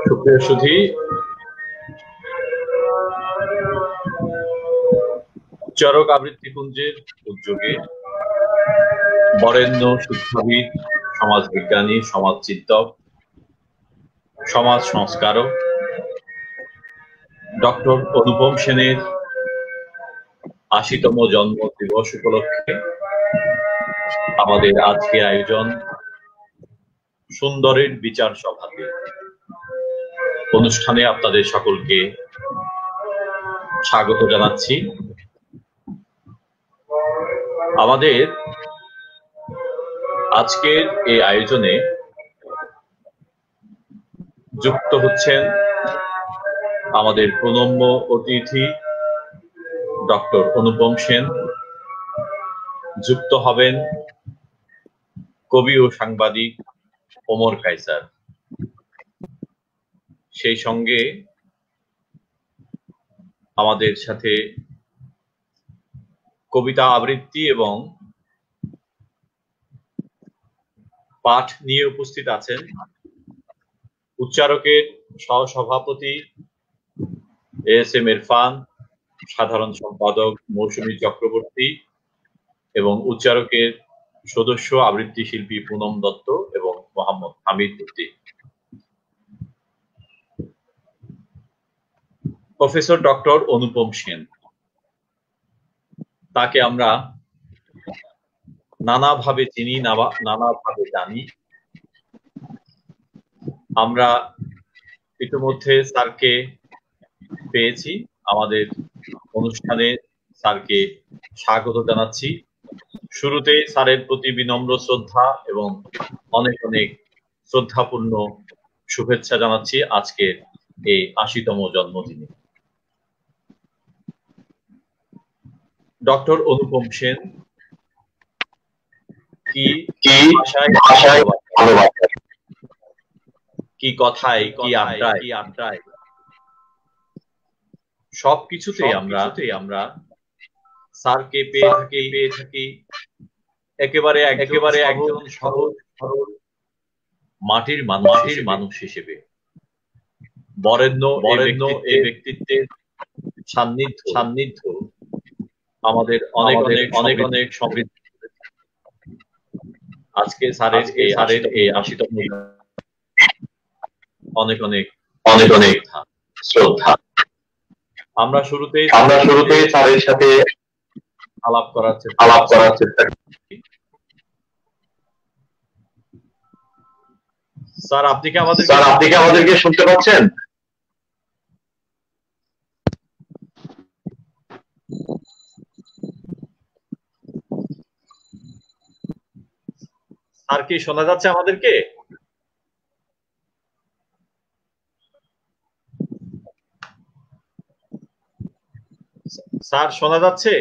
সুপ্রিয় সুধী, চরক আবৃত্তি পুঞ্জের উদ্যোগে বরেণ্য শিক্ষাবিদ, সমাজবিজ্ঞানী, সমাজচিন্তক, সমাজ সংস্কারক ডক্টর অনুপম সেনের ৮০তম জন্ম দিবস উপলক্ষে আমাদের আজকের আয়োজন সুন্দরের বিচার সভাতে। অনুষ্ঠানে আপনাদের সকলকে স্বাগত জানাচ্ছি। আমাদের আজকের এই আয়োজনে যুক্ত হচ্ছেন আমাদের প্রণম্য অতিথি ডক্টর অনুপম সেন, যুক্ত হবেন কবি ও সাংবাদিক ওমর কায়সার, সেই সঙ্গে আমাদের সাথে কবিতা আবৃত্তি এবং পাঠ নিয়ে উপস্থিত আছেন উচ্চারকের সহসভাপতি ASM ইরফান, সাধারণ সম্পাদক মৌসুমী চক্রবর্তী এবং উচ্চারকের সদস্য আবৃত্তি শিল্পী পুনম দত্ত এবং মোহাম্মদ হামিদ উদ্দিন। প্রফেসর ডক্টর অনুপম সেন, তাকে আমরা নানাভাবে চিনি, নানাভাবে জানি। আমরা ইতিমধ্যে স্যারকে পেয়েছি, আমাদের অনুষ্ঠানে স্যারকে স্বাগত জানাচ্ছি। শুরুতে স্যারের প্রতি বিনম্র শ্রদ্ধা এবং অনেক অনেক শ্রদ্ধাপূর্ণ শুভেচ্ছা জানাচ্ছি আজকের এই ৮০তম জন্মদিনে। ডক্টর অনুপম সেন কি ভাষায়, কি কথায়, কি আড্ডায়, সবকিছুতেই আমরা স্যারকে পেয়ে থাকি একেবারে একজন সহজ সরল মাটির মানুষ হিসেবে। বরেণ্য এই ব্যক্তিত্বের সান্নিধ্য আমাদের অনেক অনেক সমৃদ্ধ। আজকে স্যারের এই ৮০তম অনেক অনেক শ্রদ্ধা। আমরা শুরুতে স্যারের সাথে আলাপ করার চেষ্টা করি। স্যার, আপনি কি আমাদেরকে শুনতে পাচ্ছেন? স্যার, কি শোনা যাচ্ছে আমাদেরকে? স্যার, শোনা যাচ্ছে?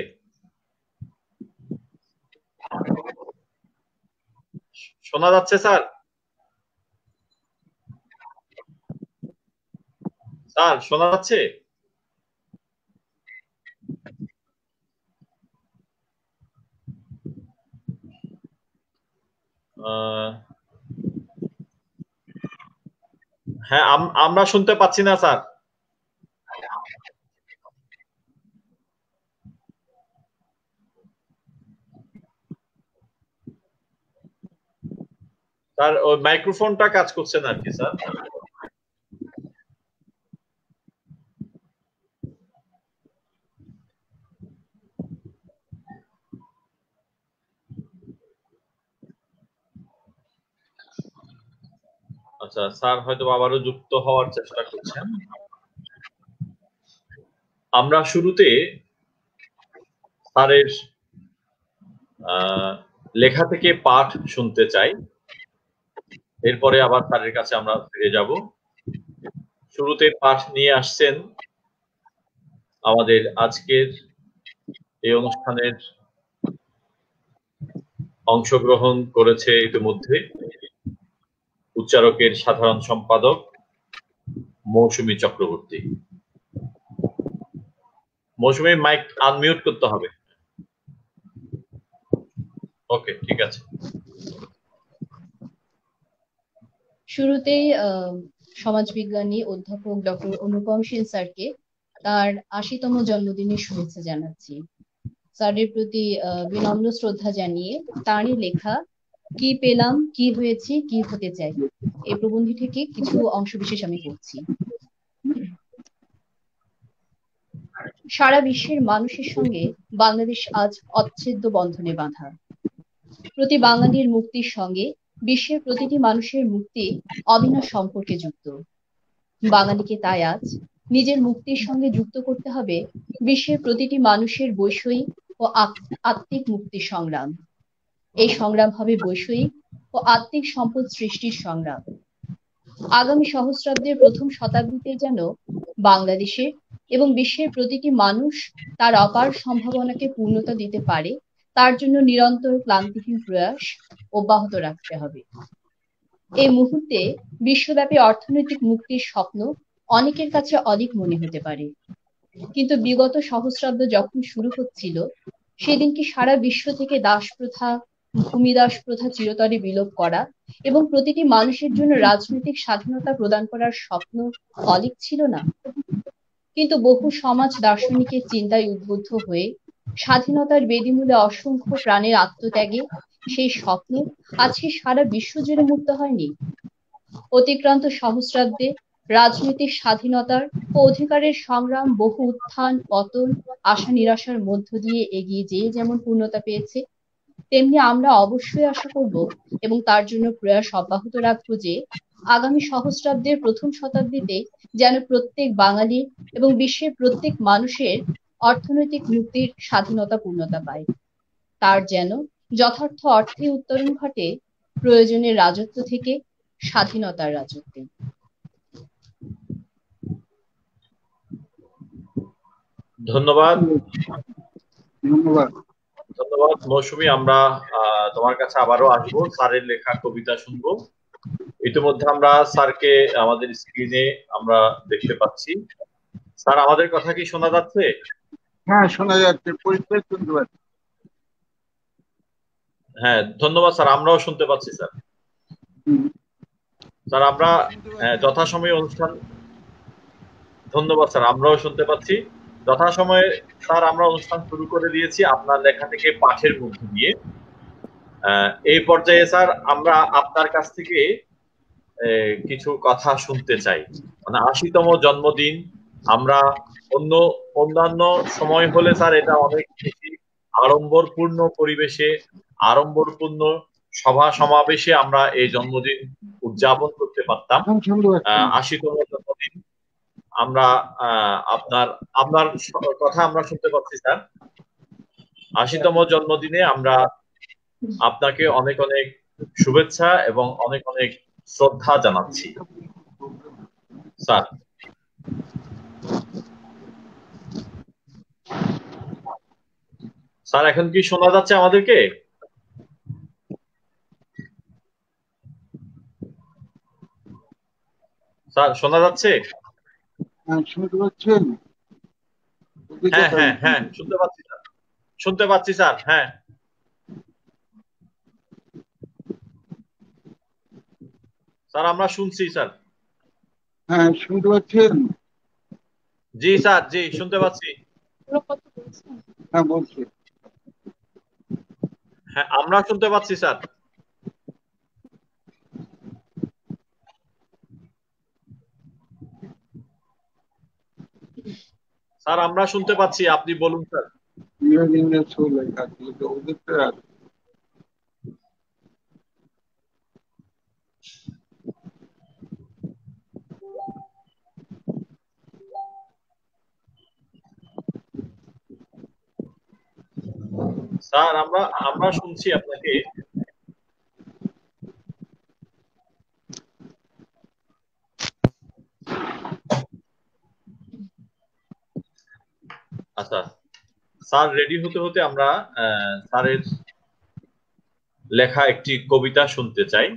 শোনা যাচ্ছে স্যার? স্যার, শোনা যাচ্ছে? হ্যাঁ, আমরা শুনতে পাচ্ছি না স্যার। স্যার, ওই মাইক্রোফোনটা কাজ করছে না আর কি স্যার। আচ্ছা, স্যার হয়তো আবারও যুক্ত হওয়ার চেষ্টা করছেন। আমরা শুরুতে স্যারের লেখা থেকে পাঠ শুনতে চাই, এরপরে আবার স্যারের কাছে আমরা ফিরে যাব। শুরুতে পাঠ নিয়ে আসছেন আমাদের আজকের এই অনুষ্ঠানের অংশগ্রহণ করেছে ইতিমধ্যে উচ্চারকের সাধারণ সম্পাদক মৌসুমী চক্রবর্তী। মৌসুমী মাইক আনমিউট করতে হবে। ওকে, ঠিক আছে। শুরুতেই সমাজবিজ্ঞানী অধ্যাপক ডক্টর অনুপম সেন স্যারকে তার ৮০তম জন্মদিনের শুভেচ্ছা জানাচ্ছি। স্যারের প্রতি বিনম্র শ্রদ্ধা জানিয়ে তারই লেখা কি পেলাম, কি হয়েছে, কি হতে চাই এই প্রবন্ধী থেকে কিছু অংশবিশেষ আমি পড়ছি। সারা বিশ্বের মানুষের সঙ্গে বাংলাদেশ আজ অচ্ছেদ্য বন্ধনে বাঁধা। প্রতি বাঙালির মুক্তির সঙ্গে বিশ্বের প্রতিটি মানুষের মুক্তি অবিনাশ সম্পর্কে যুক্ত। বাঙালিকে তাই আজ নিজের মুক্তির সঙ্গে যুক্ত করতে হবে বিশ্বের প্রতিটি মানুষের বৈষয়িক ও আত্মিক মুক্তির সংগ্রাম। এই সংগ্রাম হবে বৈষয়িক ও আত্মিক সম্পদ সৃষ্টির সংগ্রাম। আগামী সহস্রাব্দের প্রথম শতাব্দীতে যেন বাংলাদেশের এবং বিশ্বের প্রতিটি মানুষ তার অপার সম্ভাবনাকে পূর্ণতা দিতে পারে, তার জন্য নিরন্তর ক্লান্তিহীন প্রয়াস অব্যাহত রাখতে হবে। এই মুহূর্তে বিশ্বব্যাপী অর্থনৈতিক মুক্তির স্বপ্ন অনেকের কাছে অনেক মনে হতে পারে, কিন্তু বিগত সহস্রাব্দ যখন শুরু হচ্ছিল সেদিন কি সারা বিশ্ব থেকে দাস প্রথা, ভূমিদাস প্রথা চিরতরে বিলোপ করা এবং প্রতিটি মানুষের জন্য রাজনৈতিক স্বাধীনতা প্রদান করার স্বপ্ন অলীক ছিল না? কিন্তু বহু সমাজ দার্শনিকের চিন্তায় উদ্বুদ্ধ হয়ে স্বাধীনতার বেদিমূলে অসংখ্য প্রাণের আত্মত্যাগে সেই স্বপ্ন আজকে সারা বিশ্ব জুড়ে মুক্ত হয়নি। অতিক্রান্ত সহস্রাব্দে রাজনৈতিক স্বাধীনতার ও অধিকারের সংগ্রাম বহু উত্থান পতন আশা নিরাশার মধ্য দিয়ে এগিয়ে যেয়ে যেমন পূর্ণতা পেয়েছে, তেমনি আমরা অবশ্যই আশা করব এবং তার জন্য প্রয়াস অব্যাহত রাখবো যে আগামী সহস্রাব্দের প্রথম শতাব্দীতে যেন প্রত্যেক বাঙালি এবং বিশ্বের প্রত্যেক মানুষের অর্থনৈতিক মুক্তির স্বাধীনতা পূর্ণতা পায়, তার যেন যথার্থ অর্থে উত্তরণ ঘটে প্রয়োজনের রাজত্ব থেকে স্বাধীনতার রাজত্বে। ধন্যবাদ। ধন্যবাদ ধন্যবাদ মৌসুমী। আমরা তোমার কাছে আবারও আসবো, স্যারের লেখা কবিতা শুনবো। ইতিমধ্যে আমরা স্যারকে আমাদের স্ক্রিনে আমরা দেখতে পাচ্ছি। স্যার, আমাদের কথা কি শোনা যাচ্ছে? হ্যাঁ, শোনা যাচ্ছে, পরিষ্কার শুনতে পাচ্ছি। হ্যাঁ, ধন্যবাদ স্যার, আমরাও শুনতে পাচ্ছি স্যার। স্যার আমরা যথাসময়ে অনুষ্ঠান, ধন্যবাদ স্যার, আমরাও শুনতে পাচ্ছি। যথাসময়ে স্যার আমরা অনুষ্ঠান শুরু করে দিয়েছি আপনার লেখা থেকে পাঠের মধ্য দিয়ে। এই পর্যায়ে স্যার আমরা আপনার কাছ থেকে কিছু কথা শুনতে চাই। মানে ৮০তম জন্মদিন, আমরা অন্যান্য সময় হলে স্যার এটা অনেক বেশি আড়ম্বরপূর্ণ পরিবেশে, আড়ম্বরপূর্ণ সভা সমাবেশে আমরা এই জন্মদিন উদযাপন করতে পারতাম। ৮০তম জন্মদিন আমরা আপনার কথা আমরা শুনতে পাচ্ছি স্যার। ৮০তম জন্মদিনে আমরা আপনাকে অনেক অনেক শুভেচ্ছা এবং অনেক অনেক শ্রদ্ধা জানাচ্ছি স্যার। স্যার এখন কি শোনা যাচ্ছে আমাদেরকে? স্যার শোনা যাচ্ছে? শুনতে পাচ্ছেন? হ্যাঁ হ্যাঁ হ্যাঁ, শুনতে পাচ্ছি স্যার, শুনতে পাচ্ছি স্যার। হ্যাঁ স্যার, আমরা শুনছি স্যার। হ্যাঁ, শুনতে পাচ্ছেন? জি স্যার, জি শুনতে পাচ্ছি। হ্যাঁ, বলছি। হ্যাঁ, আমরা শুনতে পাচ্ছি স্যার। স্যার আমরা শুনতে পাচ্ছি, আপনি বলুন স্যার। স্যার আমরা শুনছি আপনাকে। আচ্ছা স্যার, রেডি হতে হতে আমরা স্যারের লেখা একটি কবিতা শুনতে চাই।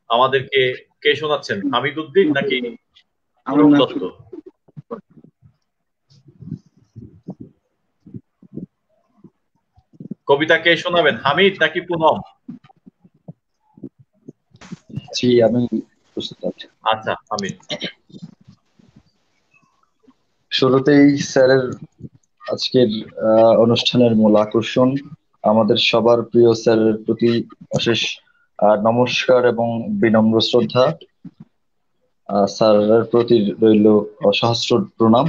আমাদেরকে কে শোনাচ্ছেন, হামিদ উদ্দিন নাকি পুরম দত্ত? কবিতা কে শোনাবেন, হামিদ নাকি পুনম? জি, আমি প্রস্তুত আছি। আচ্ছা, হামিদ। শুরুতেই স্যারের আজকের অনুষ্ঠানের মূল আকর্ষণ, আমাদের সবার প্রিয় স্যারের প্রতি অশেষ নমস্কার এবং বিনম্র শ্রদ্ধা। স্যারের প্রতি রইল সহস্র প্রণাম।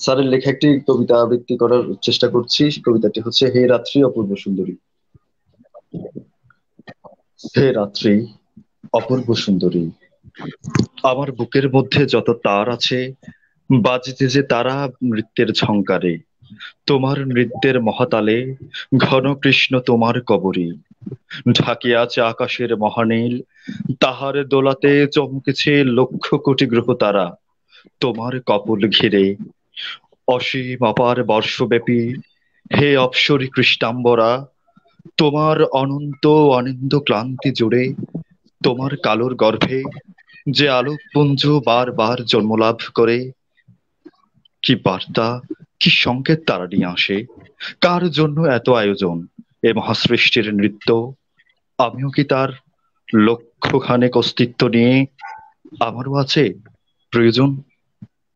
স্যারের লেখা একটি কবিতা আবৃত্তি করার চেষ্টা করছি। কবিতাটি হচ্ছে হে রাত্রি অপূর্ব সুন্দরী। হে রাত্রি অপূর্ব সুন্দরী, আমার বুকের মধ্যে যত তার আছে বাজতে যে তারা নৃত্যের ঝংকারে, তোমার নৃত্যের মহাতালে ঘন কৃষ্ণ তোমার কবরী। ঢাকিয়া আছে আকাশের মহানীল, তাহার দোলাতে চমকেছে লক্ষ কোটি গ্রহ তারা তোমার কপল ঘিরে। অসীম অপার বর্ষব্যাপী হে অপ্সরী কৃষ্ণাম্বরা, তোমার অনন্ত অনিন্দ ক্লান্তি জুড়ে তোমার কালোর গর্ভে যে আলোকপুঞ্জ বারবার জন্মলাভ করে। কি বার্তা, কি সংকেত তারা নিয়ে আসে, কার জন্য এত আয়োজন এ মহাসৃষ্টির নৃত্য? আমিও কি তার লক্ষখানেক অস্তিত্ব নিয়ে আমারও আছে প্রয়োজন?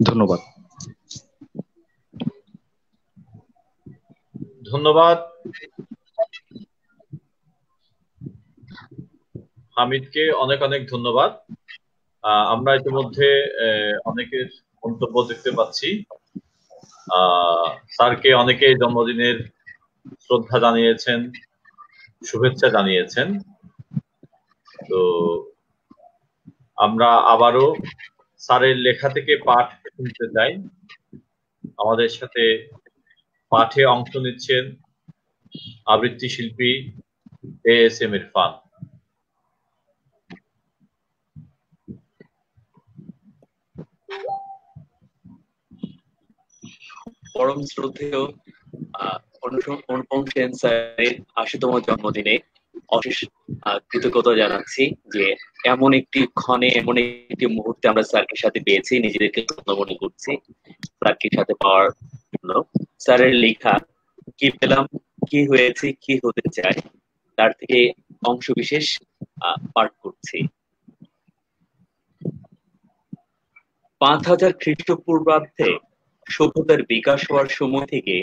ধন্যবাদ। ধন্যবাদ হামিদকে, অনেক অনেক ধন্যবাদ। আমরা ইতিমধ্যে অনেকের মন্তব্য দেখতে পাচ্ছি। স্যারকে অনেকে জন্মদিনের শ্রদ্ধা জানিয়েছেন, শুভেচ্ছা জানিয়েছেন। তো আমরা আবারও স্যারের লেখা থেকে পাঠ শুনতে চাই। আমাদের সাথে পাঠে অংশ নিচ্ছেন আবৃত্তি শিল্পী ASM ইরফান। পরম শ্রদ্ধেয় অনুপম সেন স্যারের ৮০তম জন্মদিনে অশেষ কৃতজ্ঞতা জানাচ্ছি যে এমন একটি ক্ষণে, এমন একটি মুহূর্তে আমরা স্যারকে সাথে পেয়েছি, নিজেদেরকে ধন্য মনে করছি স্যারকে সাথে পাওয়ার জন্য। স্যারের লেখা কি পেলাম, কি হয়েছে, কি হতে চায়, তার থেকে অংশ বিশেষ পাঠ করছি। ৫০০০ খ্রিস্টপূর্বাব্দে সভ্যতার বিকাশ হওয়ার সময় থেকে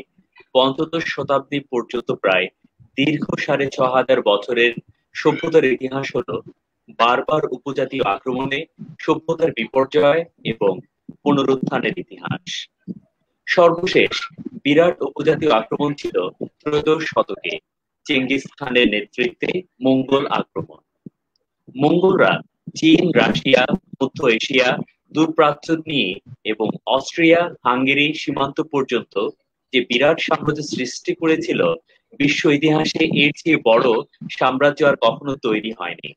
পঞ্চদশ শতাব্দী পর্যন্ত প্রায় দীর্ঘ ৬৫০০ বছরের সভ্যতার ইতিহাস হলো বারবার উপজাতীয় আক্রমণে সভ্যতার বিপর্যয় এবং পুনরুত্থানের ইতিহাস। সর্বশেষ বিরাট উপজাতীয় আক্রমণ ছিল ত্রয়োদশ শতকে চেঙ্গিস খানের নেতৃত্বে মঙ্গল আক্রমণ। মঙ্গলরা চীন, রাশিয়া, মধ্য এশিয়া, দূরপ্রাচ্য নিয়ে এবং অস্ট্রিয়া হাঙ্গেরি সীমান্ত পর্যন্ত যে বিরাট সাম্রাজ্য সৃষ্টি করেছিল, বিশ্ব ইতিহাসে এর চেয়ে বড় সাম্রাজ্য আর কখনো তৈরি হয়নি।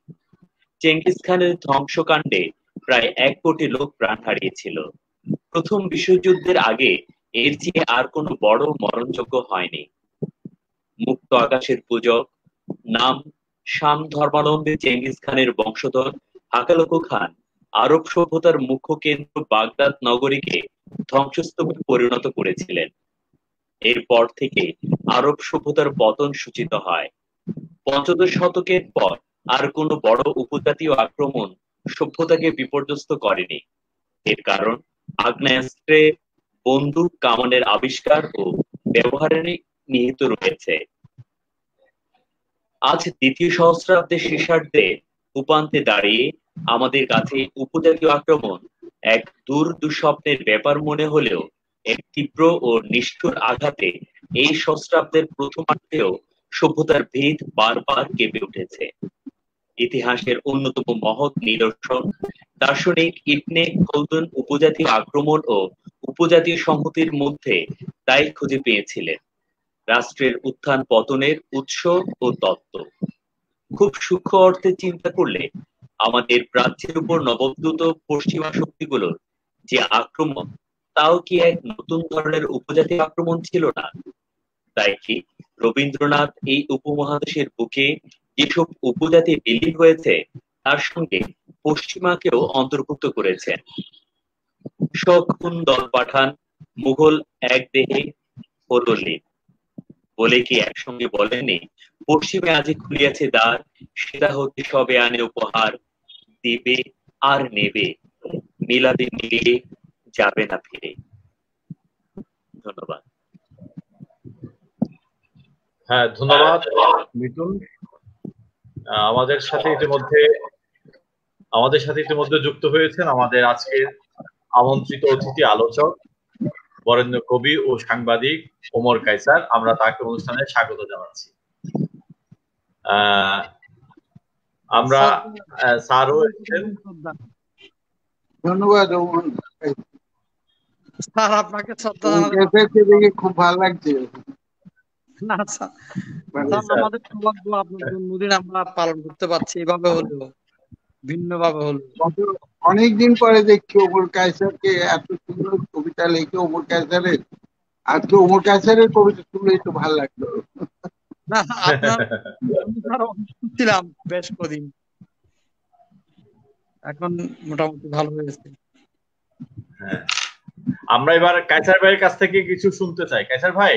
চেঙ্গিস খানের ধ্বংসকাণ্ডে প্রায় ১ কোটি লোক প্রাণ হারিয়েছিল। প্রথম বিশ্বযুদ্ধের আগে এর চেয়ে আর কোনো বড় মরণযজ্ঞ হয়নি। মুক্ত আকাশের পূজক, নাম শাম ধর্মাবলম্বী চেঙ্গিস খানের বংশধর হাকালুকু খান আরব সভ্যতার মুখ্য কেন্দ্র বাগদাদ নগরীকে ধ্বংসস্তূপে পরিণত করেছিলেন। এরপর থেকে আরব সভ্যতার পতন সূচিত হয়। পঞ্চদশ শতকের পর আর কোনো বড় উপজাতীয় আক্রমণ সভ্যতাকে বিপর্যস্ত করেনি। এর কারণ আগ্নেয়াস্ত্রে বন্দুক কামানের আবিষ্কার ও ব্যবহারে নিহিত রয়েছে। আজ দ্বিতীয় সহস্রাব্দের শেষার্ধে উপান্তে দাঁড়িয়ে আমাদের কাছে উপজাতীয় আক্রমণ এক দূর দুঃস্বপ্নের ব্যাপার মনে হলেও এক তীব্র ও নিষ্ঠুর আঘাতে এই সহস্রাব্দের প্রথমার্ধেও সভ্যতার ভিত বারবার কেঁপে উঠেছে। ইতিহাসের অন্যতম মহৎ নিদর্শন দার্শনিক ইবনে খলদুন উপজাতীয় আক্রমণ ও উপজাতীয় সংহতির মধ্যে তাই খুঁজে পেয়েছিলেন রাষ্ট্রের উত্থান পতনের উৎস ও তত্ত্ব। খুব সূক্ষ্ম অর্থে চিন্তা করলে আমাদের প্রাচ্যের উপর নবদ্রুত পশ্চিমা শক্তিগুলোর যে আক্রমণ, তাও কি এক নতুন ধরনের উপজাতীয় আক্রমণ ছিল না? তাই কি রবীন্দ্রনাথ এই উপমহাদেশের বুকে যেসব উপজাতি বিলীন হয়েছে তার সঙ্গে পশ্চিমাকেও অন্তর্ভুক্ত করেছেন। শকুন দল পাঠান, মুঘল এক দেহে হলো লীন। বলে কি একসঙ্গে বলেননি, পশ্চিমে আজি খুলিয়াছে দ্বার, সেটা হতে সবে আনে উপহার, দেবে আর নেবে, মিলাবে মিলিয়ে যাবে না ফিরে। ধন্যবাদ। হ্যাঁ, ধন্যবাদ মিঠুন। আমাদের সাথে ইতিমধ্যে যুক্ত হয়েছেন আমাদের আজকের আমন্ত্রিত অতিথি আলোচক, বরেণ্য কবি ও সাংবাদিক ওমর কায়সার। আমরা তাকে অনুষ্ঠানে স্বাগত জানাচ্ছি। আমরা স্যারও এসেছেন। ধন্যবাদ স্যার, আপনাকে শ্রদ্ধা দেখে খুব ভালো লাগছে। না স্যার, আমাদের সৌভাগ্য আপনার জন্মদিন আমরা পালন করতে পারছি, এভাবে হলেও ভিন্ন ভাবে হলেও। অনেকদিন পরে দেখছি ওমর কায়সারকে, এত সুন্দর কবিতা লেখে ওমর কায়সারের। আজকে ওমর কায়সারের কবিতা শুনলে একটু ভালো লাগলো। না, আপনার ছিলাম বেশ কদিন, এখন মোটামুটি ভালো হয়েছে। আমরা এবার কায়সার ভাইয়ের কাছ থেকে কিছু শুনতে চাই। কায়সার ভাই,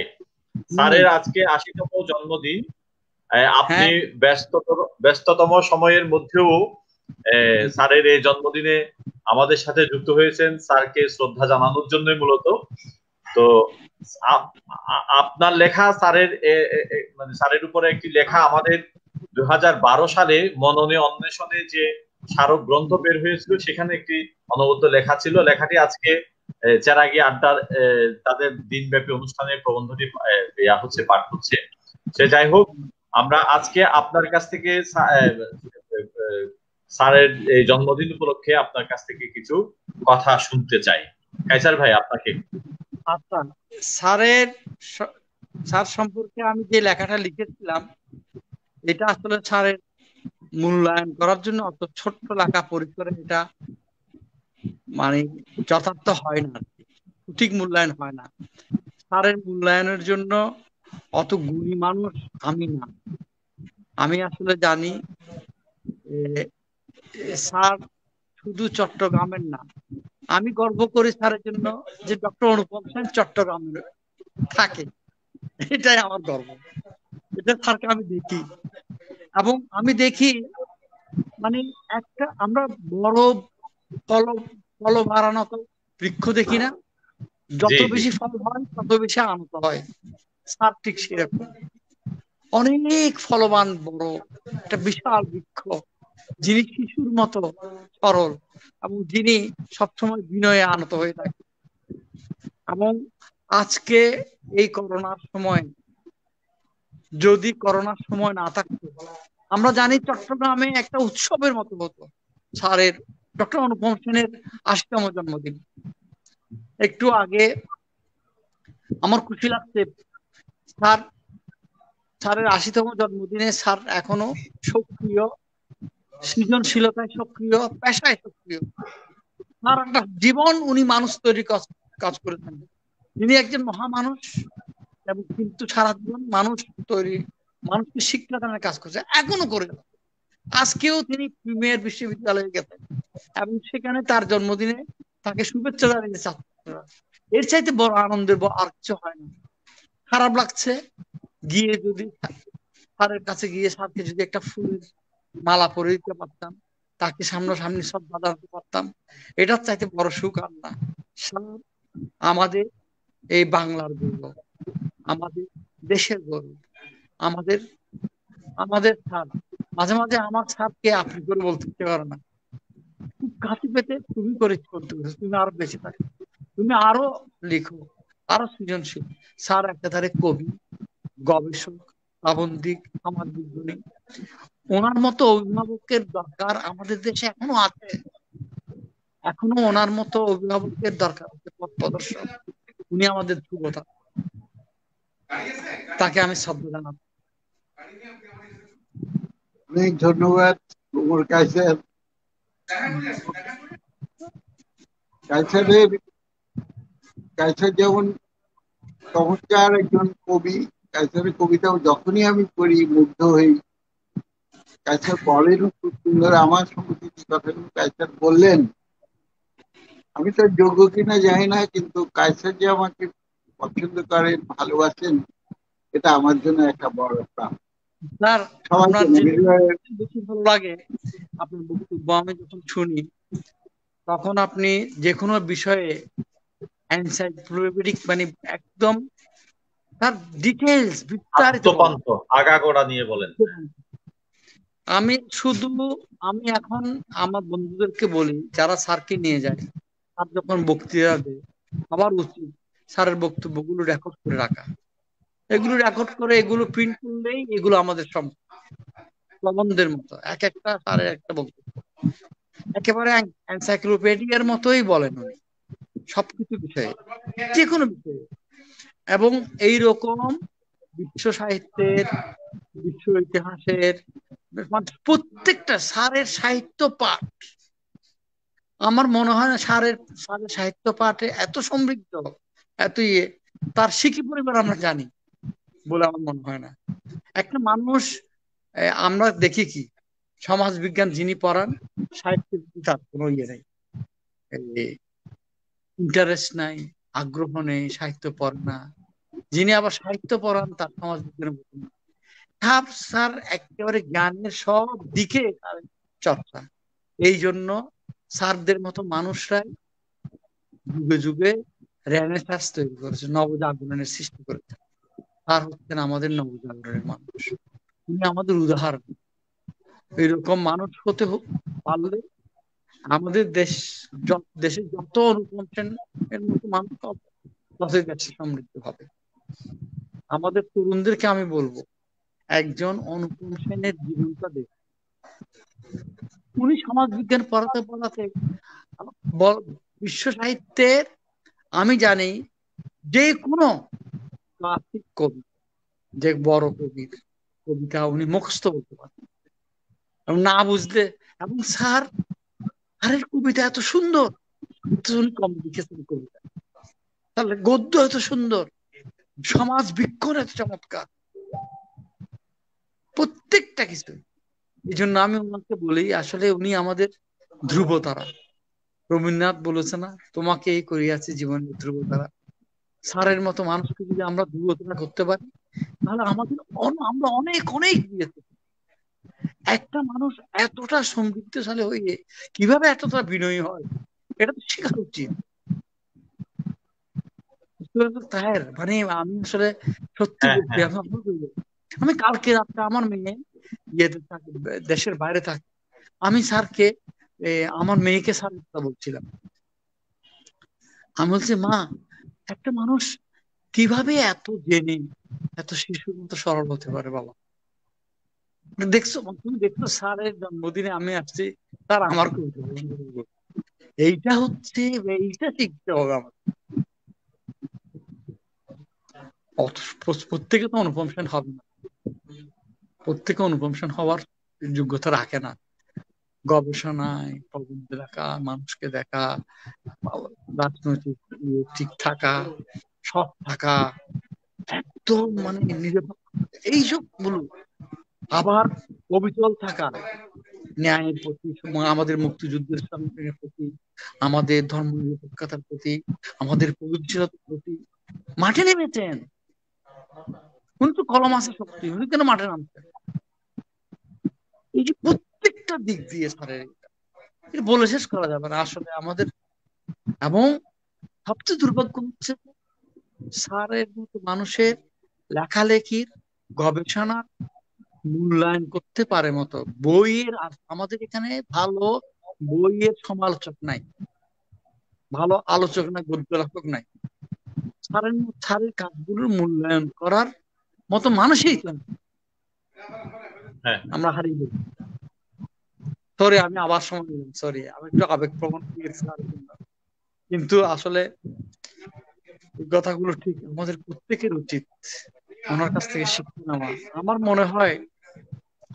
স্যারের আজকে 80তম জন্মদিন। আপনি ব্যস্ততম সময়ের মধ্যেও স্যারের এই জন্মদিনে আমাদের সাথে যুক্ত হয়েছেন, স্যারকে শ্রদ্ধা জানানোর জন্য মূলত। তো আপনার লেখা স্যারের উপরে একটি লেখা আমাদের 2012 সালে মননে অন্বেষণে যে স্মারক গ্রন্থ বের হয়েছিল, সেখানে একটি অনবদ্য লেখা ছিল। লেখাটি আজকে চেরাগি আড্ডার তাদের দিনব্যাপী অনুষ্ঠানে প্রবন্ধটি পাঠ হচ্ছে। সে যাই হোক, আমরা আজকে আপনার কাছ থেকে স্যারের এই জন্মদিন উপলক্ষে আপনার কাছ থেকে কিছু কথা শুনতে চাই। কায়সার ভাই, আপনাকে। আচ্ছা, স্যার সম্পর্কে আমি যে লেখাটা লিখেছিলাম, এটা আসলে স্যারের মূল্যায়ন করার জন্য অত ছোট্ট লেখা পরিসরে এটা মানে যথার্থ হয় না, সঠিক মূল্যায়ন হয় না। স্যারের মূল্যায়নের জন্য অত গুণী মানুষ আমি না। আমি আসলে জানি স্যার শুধু চট্টগ্রামের না। আমি গর্ব করি স্যারের জন্য যে ডক্টর অনুপম সেন চট্টগ্রামের থাকে, এটাই আমার গর্ব। এটা স্যারকে আমি দেখি, এবং আমি দেখি মানে একটা আমরা বড় ফল বাড়ানো বৃক্ষ দেখি না, যত বেশি ফল হয় তত বেশি আনন্দ হয়। স্যার ঠিক সেরকম অনেক ফলবান বড় একটা বিশাল বৃক্ষ, যিনি শিশুর মতো সরল এবং যিনি সবসময় বিনয়ে আনত হয়ে থাকে। এবং আজকে এই করোনার সময়, যদি করোনার সময় না থাকতো, আমরা জানি চট্টগ্রামে একটা উৎসবের মতো হতো স্যারের, ডক্টর অনুপম সেনের 80তম জন্মদিন। একটু আগে আমার খুশি লাগছে, স্যারের 80তম জন্মদিনে স্যার এখনো সক্রিয়, সৃজনশীলতায় সক্রিয়, পেশায় সক্রিয়। স্যার একটা জীবন উনি মানুষ তৈরি কাজ করেছেন। তিনি একজন মহামানুষ, এবং কিন্তু সারা জীবন মানুষ তৈরি, মানুষকে শিক্ষাদানের কাজ করছে, এখনো করে। আজকেও তিনি প্রিমিয়ার বিশ্ববিদ্যালয়ে গেছেন এবং সেখানে তার জন্মদিনে তাকে শুভেচ্ছা জানিয়েছে ছাত্ররা। এর চাইতে বড় আনন্দের আর কিছু হয় না। খারাপ লাগছে গিয়ে, যদি স্যারের কাছে গিয়ে স্যারকে যদি একটা ফুলের মালা পরে দিতে পারতাম, তাকে সামনাসামনি শ্রদ্ধা জানাতে পারতাম, এটার চাইতে বড় সুখ আর না। স্যার আমাদের এই বাংলার গৌরব, আমাদের দেশের গৌরব, আমাদের স্যার। মাঝে মাঝে আমার স্যারকে আপনি করে বলতে পারো না, খুব কাছে পেতে তুমি করে করতে পারো, তুমি আরো বেঁচে থাকো, তুমি আরো লিখো, আরো সৃজনশীল। স্যার একাধারে কবি, গবেষক, প্রাবন্ধিক, সমাজ বিজ্ঞানী। ওনার মতো অভিভাবকের দরকার আমাদের দেশে এখনো আছে, এখনো ওনার মতো অভিভাবকের দরকার আছে, পথ প্রদর্শক। উনি আমাদের ধ্রুবতা, তাকে আমি শ্রদ্ধা জানাবো। অনেক ধন্যবাদ ওমর কায়সার। কায়সার যেমন চমৎকার একজন কবি, কায়সারের কবিতা যখনই আমি পড়ি মুগ্ধ হই। কায়সার বলেন খুব সুন্দর। আমার সম্মতি যে কথাগুলো কায়সার বললেন, আমি তার যোগ্য কিনা জানি না, কিন্তু কায়সার যে আমাকে পছন্দ করেন, ভালোবাসেন, এটা আমার জন্য একটা বড় প্রাপ্তি। স্যার সবাই আপনার জন্য যে বিশেষ বেশি ভালো লাগে আপনার বক্তব্য আমি যখন শুনি তখন আপনি যে কোনো বিষয়ে এনসাইক্লোপিডিক মানে একদম তার ডিটেলস বিস্তারিত বলেন। আদ্যপান্ত আগাগোড়া নিয়ে বলেন। আমি এখন আমার বন্ধুদেরকে বলি যারা স্যারকে নিয়ে যায়, স্যার যখন বক্তৃতা দেয় সবার উচিত স্যারের বক্তব্যগুলো রেকর্ড করে রাখা। এগুলো রেকর্ড করে এগুলো প্রিন্ট করলেই এগুলো আমাদের সব প্রবন্ধের মতো এক একটা স্যারের একটা বক্তব্য একেবারে এনসাইক্লোপিডিয়ার মতোই বলেন উনি সবকিছু বিষয়ে, যে কোনো বিষয়ে। এবং এইরকম বিশ্ব সাহিত্যের, বিশ্ব ইতিহাসের প্রত্যেকটা স্যারের সাহিত্য পাঠ আমার মনে হয় না স্যারের সাহিত্য পাঠে এত সমৃদ্ধ, এত তার শিখি পরিবার আমরা জানি বলে আমার মনে হয় না। একটা মানুষ আমরা দেখি কি সমাজ বিজ্ঞান যিনি পড়ান সাহিত্যের প্রতি তার কোনো নেই, ইন্টারেস্ট নাই, আগ্রহ নেই, সাহিত্য পড়ে না। যিনি আবার সাহিত্য পড়ান তার সমাজ বিজ্ঞানের স্যার একেবারে জ্ঞানের সব দিকে চর্চা। এই জন্য স্যারদের মতো মানুষরাই যুগে যুগে রেনেসাঁস তৈরি করেছে, নবজাগরণের সৃষ্টি করেছে। স্যার হচ্ছেন আমাদের নবজাগরণের মানুষ, উনি আমাদের উদাহরণ। এইরকম মানুষ হতে পারলে আমাদের দেশে যত অনুপম সেনের মতো মানুষ হবে ততই দেশে সমৃদ্ধ হবে। আমাদের তরুণদেরকে আমি বলবো একজন অনুপম সেনের জীবনটা দেখ, উনি সমাজ বিজ্ঞান পড়াতে পড়াতে বিশ্ব সাহিত্যের আমি জানি যে কোনো ক্লাসিক কবি, যে বড় কবির কবিতা উনি মুখস্থ বলতে পারেন না বুঝলে। এবং স্যারের কবিতা এত সুন্দর, উনি কম লিখেছেন কবিতা, তাহলে গদ্য এত সুন্দর, সমাজ বিজ্ঞান এত চমৎকার, প্রত্যেকটা কিছু। এই জন্য আমি ওনাকে বলি আসলে উনি আমাদের ধ্রুবতারা। রবীন্দ্রনাথ বলেছে না, তোমাকে এই করিয়াছে জীবনের ধ্রুবতারা। স্যারের মতো মানুষকে যদি আমরা ধ্রুবতারা করতে পারি তাহলে আমাদের আমরা অনেক অনেক দিয়েছি। একটা মানুষ এতটা সমৃদ্ধশালী হয়ে কিভাবে এতটা বিনয়ী হয় এটা তো শেখা উচিত। মানে আমি আসলে সত্যি বলছি, আমি কালকে রাত্রে আমার মেয়ে ইয়েতে থাকে, দেশের বাইরে থাকে, আমি স্যারকে আমার মেয়েকে স্যার বলছিলাম, আমি বলছি মা একটা মানুষ কিভাবে এত জেনে এত শিশুর মতো সরল হতে পারে বাবা। দেখছো তুমি দেখছো স্যারের জন্মদিনে আমি আসছি, স্যার আমার এইটা হচ্ছে এইটা শিখতে হবে আমার। প্রত্যেকে তো অনুপম সেন হবে না, প্রত্যেকে অনুপম সেন হওয়ার যোগ্যতা রাখে না। গবেষণায় প্রবন্ধ লেখা, মানুষকে দেখা, রাজনৈতিক ঠিক থাকা, সৎ থাকা, একদম মানে এইসব গুলো, আবার অবিচল থাকা ন্যায়ের প্রতি, আমাদের মুক্তিযুদ্ধের সংগ্রামের প্রতি, আমাদের ধর্ম নিরপেক্ষতার প্রতি, আমাদের পবিত্রতার প্রতি মাঠে নেমেছেন। কিন্তু কলম আছে শক্তি, উনি কেন মাঠে নামছেন? এই যে প্রত্যেকটা দিক দিয়ে স্যারের বলে শেষ করা যাবে না আসলে আমাদের। এবং সবচেয়ে দুর্ভাগ্য হচ্ছে স্যারের মতো মানুষের লেখালেখির, গবেষণার মূল্যায়ন করতে পারে মতো বইয়ের, আমাদের এখানে ভালো বইয়ের সমালোচক নাই, ভালো আলোচক নাই, গদ্য লেখক নাই। স্যারের কাজগুলোর মূল্যায়ন করার মতো মানুষই আমরা হারিয়ে যাই। সরি আমি আবার সময় নিলাম, সরি আমি একটু আবেগপ্রবণ কিন্তু আসলে কথাগুলো ঠিক, আমাদের প্রত্যেকের উচিত ওনার কাছ থেকে শিক্ষা নেওয়া। আমার মনে হয়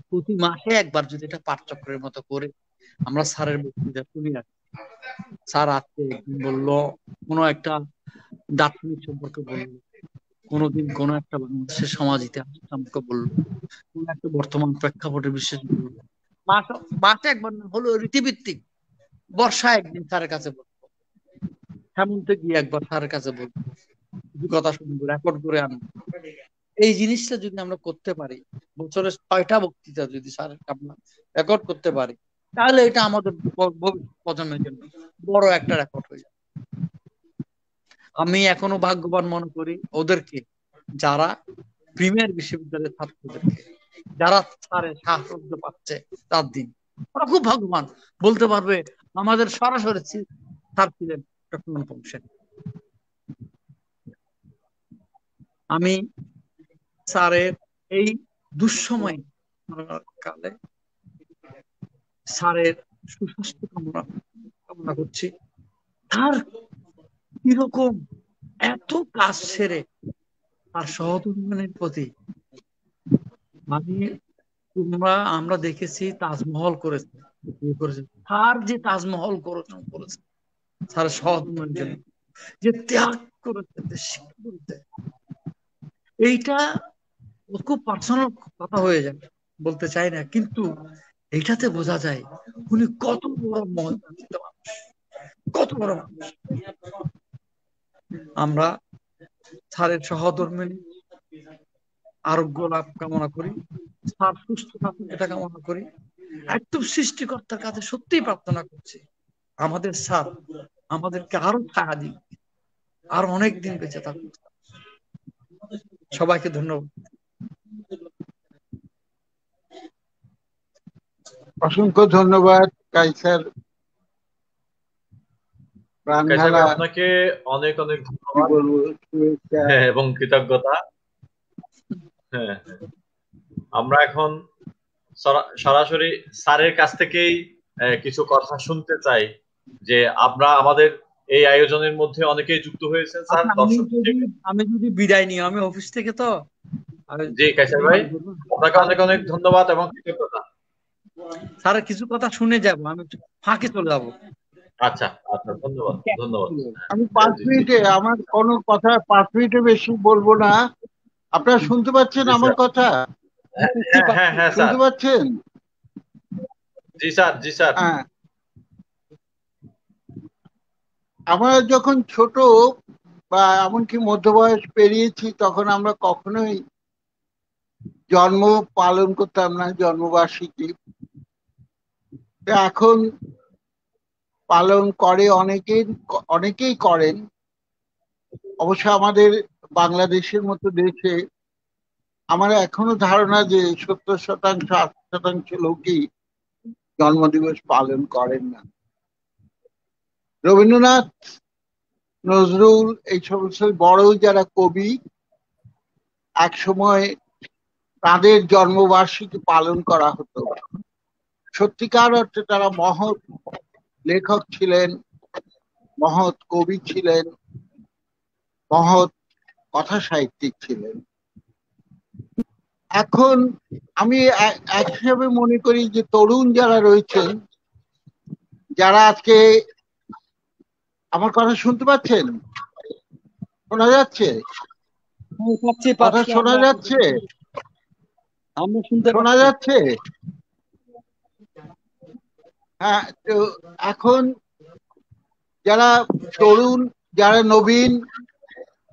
প্রতি মাসে একবার যদি এটা পাঠচক্রের মতো করে আমরা স্যারের বক্তৃতা শুনি, স্যার আজকে বললো কোনো একটা দার্শনিক সম্পর্কে বললো, কোনোদিন কোন একটা বাংলাদেশের সমাজ ইতিহাস সম্পর্কে বললো, কোন একটা বর্তমান প্রেক্ষাপটের বিশেষ বললো, মাসে একবার হলো রীতিভিত্তিক, বর্ষায় একদিন স্যারের কাছে বলবো, হেমন্তে গিয়ে একবার স্যারের কাছে বলবো, কিছু কথা শুনবো, রেকর্ড করে আনবো। এই জিনিসটা যদি আমরা করতে পারি, বছরে 6টা বক্তৃতা যদি স্যারের আমরা রেকর্ড করতে পারি, তাহলে এটা আমাদের ভবিষ্যৎ প্রজন্মের জন্য বড় একটা রেকর্ড হয়ে যাবে। আমি এখনো ভাগ্যবান মনে করি ওদেরকে, যারা প্রিমিয়ার বিশ্ববিদ্যালয়ের ছাত্রদেরকে, যারা স্যারের সাহায্য পাচ্ছে তার দিন, ওরা খুব ভাগ্যবান। বলতে পারবে আমাদের সরাসরি স্যার ছিলেন ডক্টর অনুপম সেন। আমি স্যারের এই দুঃসময় কালে স্যারের সুস্বাস্থ্য কামনা করছি। তার কিরকম এত কাজ সেরে তার সহধর্মিণীর প্রতি, মানে আমরা দেখেছি তাজমহল করেছে, তার যে তাজমহল করেছে তার সহধর্মিণীর জন্য যে ত্যাগ করেছে, এইটা খুব পার্সোনাল কথা হয়ে যায়, বলতে চাই না, কিন্তু এইটাতে বোঝা যায় উনি কত বড় মানুষ, কত বড় মানুষ। আমরা স্যারের সহধর্মিণী আরোগ্য লাভ কামনা করি, স্যার সুস্থ থাকুন এটা কামনা করি। একদম সৃষ্টিকর্তার কাছে সত্যিই প্রার্থনা করছি আমাদের স্যার আমাদেরকে আরো ছায়া দিন, আর অনেক দিন বেঁচে থাকুন। সবাইকে ধন্যবাদ। অসংখ্য ধন্যবাদ কাইসার, প্রাণঢালা আপনাকে অনেক অনেক কি ধন্যবাদ বলবো, শুভেচ্ছা। এবং কৃতজ্ঞতা। হ্যাঁ, আমরা এখন সরাসরি স্যারের কাছ থেকেই কিছু কথা শুনতে চাই, যে আমরা আমাদের এই আয়োজনের মধ্যে অনেকেই যুক্ত হয়েছেন স্যার। আমি যদি বিদায় নিই, আমি অফিস থেকে, তো জি কাইসার ভাই, আপনাকে অনেক অনেক ধন্যবাদ এবং কৃতজ্ঞতা। স্যারের কিছু কথা শুনে যাব, আমি ফাঁকে চলে যাব। আচ্ছা আচ্ছা, ধন্যবাদ ধন্যবাদ। আমি 5 মিনিটে, আমার কোনো কথা 5 মিনিটে বেশি বলবো না। আপনারা শুনতে পাচ্ছেন আমার কথা? হ্যাঁ হ্যাঁ স্যার, শুনতে পাচ্ছেন? জি স্যার, জি স্যার। হ্যাঁ, আমরা যখন ছোট বা এমনকি মধ্যবয়স পেরিয়েছি, তখন আমরা কখনোই জন্ম পালন করতাম না, জন্মবার্ষিকী। এখন পালন করে অনেকেই করেন। অবশ্য আমাদের বাংলাদেশের মতো দেশে আমার এখনো ধারণা যে 70% 80% লোকই জন্মদিবস পালন করেন না। রবীন্দ্রনাথ, নজরুল, এই সমস্ত বড় যারা কবি, এক সময় তাদের জন্মবার্ষিকী পালন করা হতো। সত্যিকার অর্থে তারা মহৎ লেখক ছিলেন, মহৎ কবি ছিলেন, মহৎ কথা সাহিত্যিক ছিলেন। এখন আমি এক হিসাবে মনে করি যে তরুণ যারা রয়েছেন, যারা আজকে, আমার কথা শুনতে পাচ্ছেন? শোনা যাচ্ছে? কথা শোনা যাচ্ছে? শোনা যাচ্ছে? হ্যাঁ, তো এখন যারা তরুণ, যারা নবীন,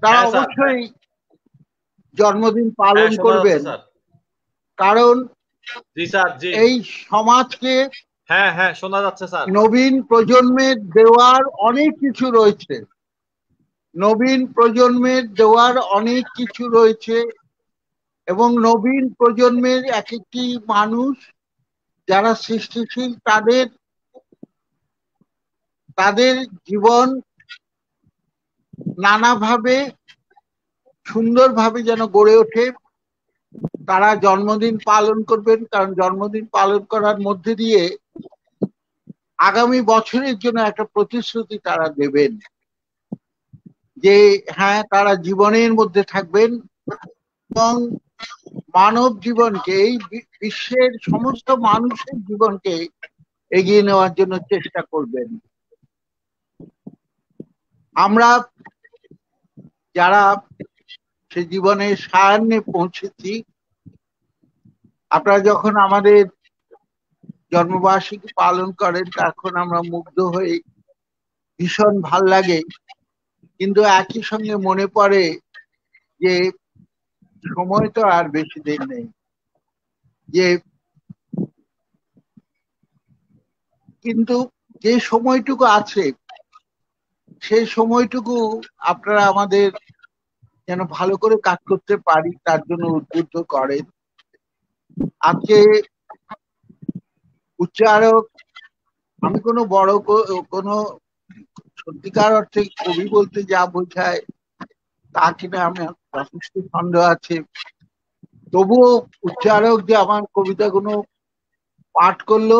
তারা অবশ্যই জন্মদিন পালন করবেন, কারণ এই সমাজকে হ্যাঁ হ্যাঁ শোনা যাচ্ছে স্যার। নবীন প্রজন্মের দেওয়ার অনেক কিছু রয়েছে, নবীন প্রজন্মের দেওয়ার অনেক কিছু রয়েছে, এবং নবীন প্রজন্মের এক একটি মানুষ যারা সৃষ্টিশীল, তাদের জীবন নানাভাবে সুন্দরভাবে যেন গড়ে ওঠে। তারা জন্মদিন পালন করবেন, কারণ জন্মদিন পালন করার মধ্যে দিয়ে আগামী বছরের জন্য একটা প্রতিশ্রুতি তারা দেবেন যে হ্যাঁ, তারা জীবনের মধ্যে থাকবেন এবং মানব জীবনকে, এই বিশ্বের সমস্ত মানুষের জীবনকে এগিয়ে নেওয়ার জন্য চেষ্টা করবেন। আমরা যারা সে জীবনের সায়ান্নে পৌঁছেছি, আপনারা যখন আমাদের জন্মবার্ষিকী পালন করেন, তখন আমরা মুগ্ধ হয়ে ভীষণ ভাল লাগে, কিন্তু একই সঙ্গে মনে পড়ে যে সময় তো আর বেশি দিন নেই, যে কিন্তু যে সময়টুকু আছে সেই সময়টুকু আপনারা আমাদের যেন ভালো করে কাজ করতে পারি তার জন্য উদ্বুদ্ধ করেন। আজকে উচ্চারক, আমি কোনো বড় কোনো সত্যিকার অর্থে কবি বলতে যা বোঝায় তা কিনা আমি যথেষ্ট সন্দেহ আছে। তবুও উচ্চারক যে আমার কবিতাগুলো পাঠ করলো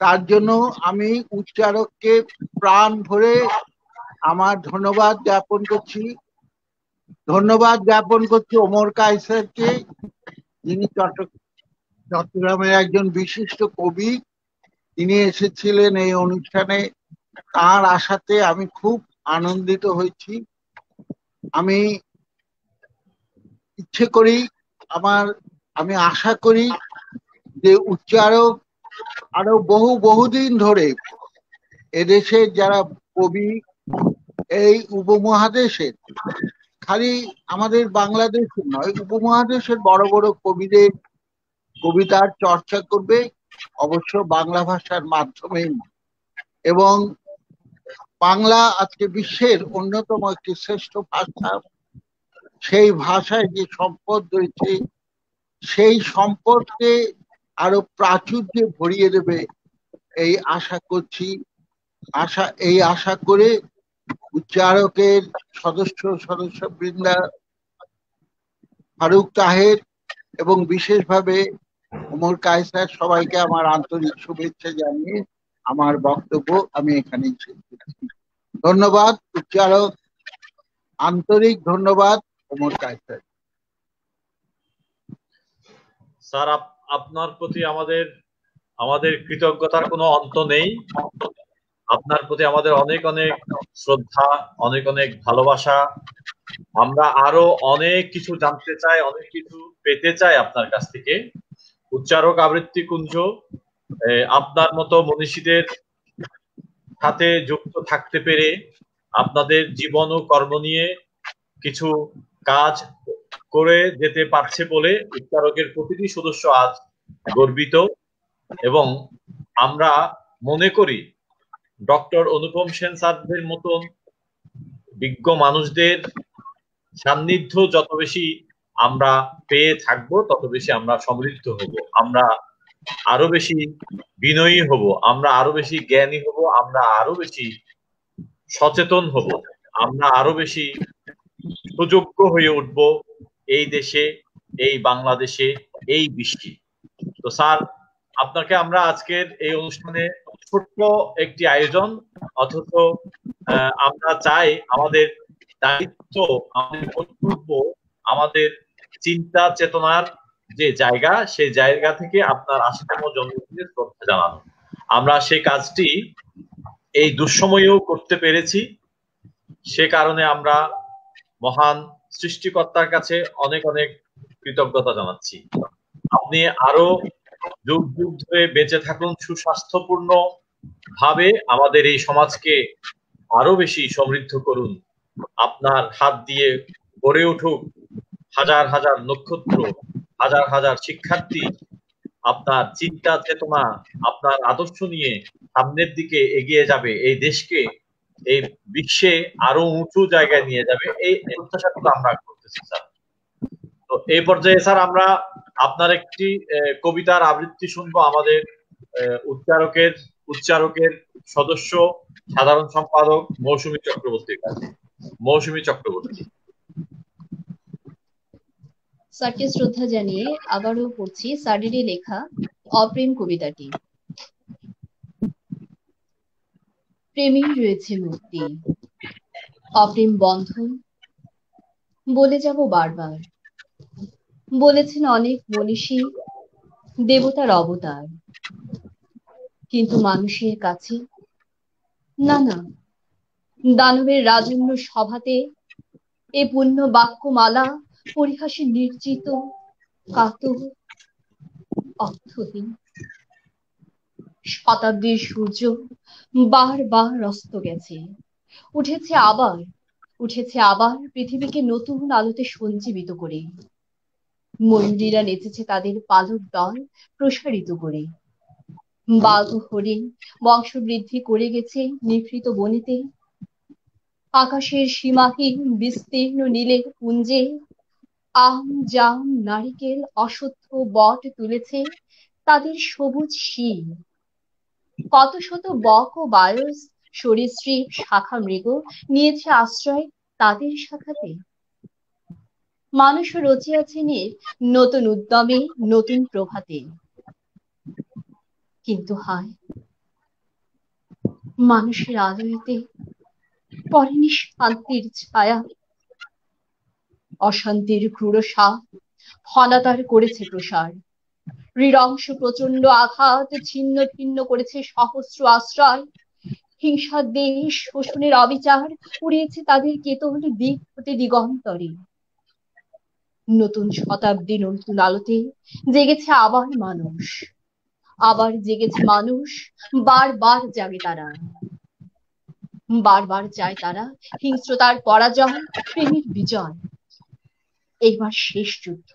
তার জন্য আমি উচ্চারককে প্রাণ ভরে আমার ধন্যবাদ জ্ঞাপন করছি। ধন্যবাদ জ্ঞাপন করছি ওমর কায়সারকে, যিনি চট্টগ্রামের একজন বিশিষ্ট কবি। তিনি এসেছিলেন এই অনুষ্ঠানে, তার আশাতে আমি খুব আনন্দিত হয়েছি। আমি ইচ্ছে করি আমি আশা করি যে উচ্চারক আরো বহুদিন ধরে এদেশের যারা কবি, এই উপমহাদেশের, খালি আমাদের বাংলাদেশের নয়, উপমহাদেশের বড় বড় কবিদের কবিতার চর্চা করবে, অবশ্য বাংলা ভাষার মাধ্যমেই। এবং বাংলা আজকে বিশ্বের অন্যতম একটি শ্রেষ্ঠ ভাষা। সেই ভাষায় যে সম্পদ রয়েছে সেই সম্পদকে আরো প্রাচুর্যে ভরিয়ে দেবে এই আশা করছি। এই আশা করে উচ্চারকের সদস্যবৃন্দা, ফারুক তাহের এবং বিশেষভাবে ওমর কায়সার, সবাইকে আমার আন্তরিক শুভেচ্ছা জানিয়ে আমার বক্তব্য আমি এখানেই শেষ করছি। ধন্যবাদ উচ্চারক, আন্তরিক ধন্যবাদ ওমর কায়সার। স্যার, আপনার প্রতি আমাদের কৃতজ্ঞতার কোনো অন্ত নেই। আপনার প্রতি আমাদের অনেক অনেক শ্রদ্ধা, অনেক অনেক ভালোবাসা। আমরা আরো অনেক কিছু জানতে চাই, অনেক কিছু পেতে চাই আপনার কাছ থেকে। উচ্চারক আবৃত্তি কুঞ্জ আপনার মতো মনীষীদের সাথে যুক্ত থাকতে পেরে, আপনাদের জীবন ও কর্ম নিয়ে কিছু কাজ করে যেতে পারছে বলে উচ্চারকের প্রতিটি সদস্য আজ গর্বিত। এবং আমরা মনে করি ডক্টর অনুপম সেন স্যারদের মতন বিজ্ঞ মানুষদের সান্নিধ্য যত বেশি আমরা পেয়ে থাকবো তত বেশি আমরা সমৃদ্ধ হব, আমরা আরো বেশি বিনয়ী হব, আমরা আরো বেশি জ্ঞানী হব, আমরা আরো বেশি সচেতন হব, আমরা আরো বেশি সুযোগ্য হয়ে উঠব এই দেশে, এই বাংলাদেশে, এই বিশ্বে। তো স্যার, আপনাকে আমরা আজকের এই অনুষ্ঠানে ছোট্ট একটি আয়োজন, অথচ আমরা চাই আমাদের দায়িত্ব, আমাদের কর্তব্য, আমাদের চিন্তা চেতনার যে জায়গা, সেই জায়গা থেকে আপনার ৮০তম জন্মদিনে শ্রদ্ধা জানানো। আমরা সেই কাজটি এই দুঃসময়েও করতে পেরেছি। সে কারণে আমরা মহান সৃষ্টিকর্তার কাছে অনেক অনেক কৃতজ্ঞতা জানাচ্ছি। আপনি আরো যুগ যুগ ধরে বেঁচে থাকুন সুস্বাস্থ্যপূর্ণ ভাবে, আমাদের এই সমাজকে আরো বেশি সমৃদ্ধ করুন। আপনার হাত দিয়ে গড়ে উঠুক হাজার হাজার নক্ষত্র, হাজার হাজার শিক্ষার্থী আপনার চিন্তা চেতনা, আপনার আদর্শ নিয়ে সামনের দিকে এগিয়ে যাবে, এই দেশকে এই বিশ্বে আরো উঁচু জায়গায় নিয়ে যাবে, এই প্রত্যাশাগুলো আমরা করতেছি স্যার। তো এই পর্যায়ে স্যার আমরা আপনার একটি কবিতার আবৃত্তি শুনবো আমাদের উচ্চারকের সদস্য সাধারণ সম্পাদক মৌসুমী চক্রবর্তীর কাছে। মৌসুমী চক্রবর্তী। স্যারকে শ্রদ্ধা জানিয়ে আবারও পড়ছি স্যারেরই লেখা অপ্রেম কবিতাটি। প্রেমেই রয়েছে মুক্তি, অপ্রেম বন্ধন বলে যাব বারবার। বলেছেন অনেক মনীষী দেবতার অবতার, কিন্তু মানুষের কাছে না, না, দানবের রাজন্য সভাতে এ পুণ্য বাক্যমালা পরিহাসে নির্জিত, কাতর, অর্থহীন। শতাব্দীর সূর্য বার বার অস্ত গেছে, উঠেছে আবার, উঠেছে আবার পৃথিবীকে নতুন আলোতে সঞ্জীবিত করে। ময়ূরীরা নেচেছে তাদের পালক দল প্রসারিত করে। বাঘ ও হরিণ বংশবৃদ্ধি করে গেছে নিভৃত বনেতে। আকাশের সীমাহীন বিস্তীর্ণ নীলের পুঞ্জে আম, জাম, নারিকেল, অশ্বত্থ, বট তুলেছে তাদের সবুজ শিং। কত শত বক ও বায়স, সরীসৃপ, শাখা মৃগ নিয়েছে আশ্রয় তাদের শাখাতে। মানুষও রচিয়াছে নিয়ে নতুন উদ্যমে, নতুন প্রভাতে। কিন্তু হায়, মানুষের আলোয়তে পড়েনি শান্তির ছায়া। অশান্তির ক্রূর সাপ ফনাতার করেছে প্রসার। হৃদংশ প্রচন্ড আঘাত ছিন্ন ভিন্ন করেছে সহস্র আশ্রয়। হিংসার দেশ, শোষণের অবিচার উড়িয়েছে তাদের কেতন দিক হতে দিগন্তরে। নতুন শতাব্দী নতুন আলোতে জেগেছে আবার মানুষ, আবার জেগেছে মানুষ, বারবার জাগে তারা। বারবার চায় তারা হিংস্রতার পরাজয়, প্রেমের বিজয়। এইবার শেষ যুদ্ধ,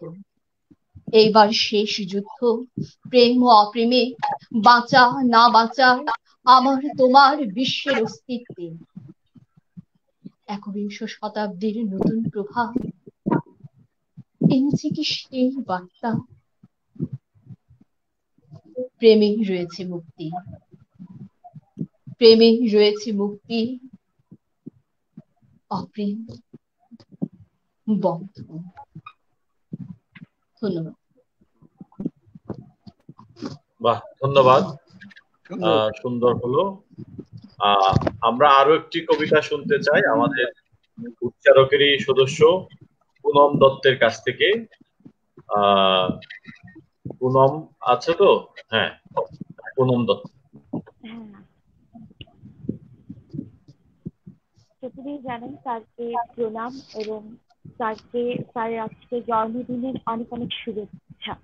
এইবার শেষ যুদ্ধ, প্রেম ও অপ্রেমে, বাঁচা না বাঁচার, আমার তোমার বিশ্বের অস্তিত্বে। একবিংশ শতাব্দীর নতুন প্রভাব এনেছে কি সেই বার্তা? প্রেমেই রয়েছে মুক্তি, প্রেমেই রয়েছে মুক্তি, অপ্রেম বন্ধন। ধন্যবাদ। বাহ, ধন্যবাদ। সুন্দর হলো। আমরা আরো একটি কবিতা শুনতে চাই আমাদের উচ্চারকেরই সদস্য পুনম দত্তের কাছ থেকে। পুনম আছে তো? হ্যাঁ, পুনম দত্ত। প্রথমেই জানেন স্যারকে প্রণাম এবং স্যারের আজকে জন্মদিনের অনেক অনেক শুভেচ্ছা।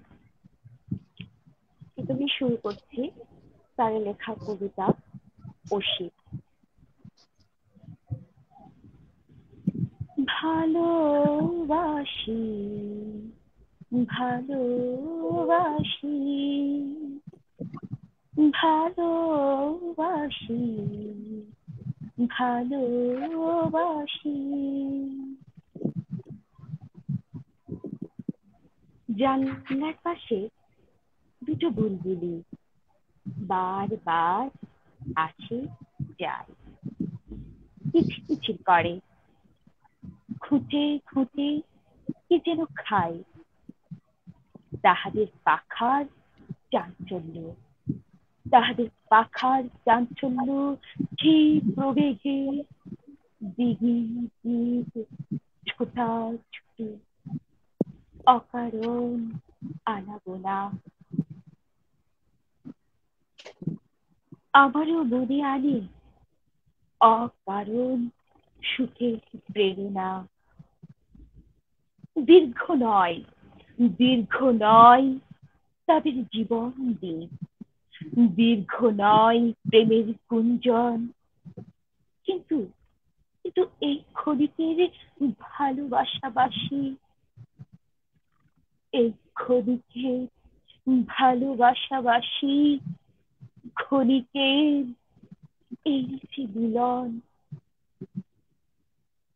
প্রথমেই শুরু করছি স্যারের লেখা কবিতা অসীম। ভালোবাসি, ভালোবাসি, ভালোবাসি, ভালোবাসি। জানলার পাশে দুটো বুলবুলি বারবার আসে যায়, কিচিরমিচির করে, খুঁটে খুঁটে কি যেন খায়। তাহাদের পাখার চাঞ্চল্য, তাহাদের পাখার চাঞ্চল্য ঠিক প্রবেগে দিগি দিগ ছোটাছুটি, অকারণ আনাগোনা। আমারও মনে আনে অকারণ সুখের প্রেরণা। দীর্ঘ নয়, দীর্ঘ নয় তাদের জীবন দিন, দীর্ঘ নয় প্রেমের কুঞ্জন। কিন্তু কিন্তু এই ক্ষণিকের ভালোবাসাবাসী, এই ক্ষণিকের ভালোবাসাবাসী, ক্ষণিকের এই যে মিলন,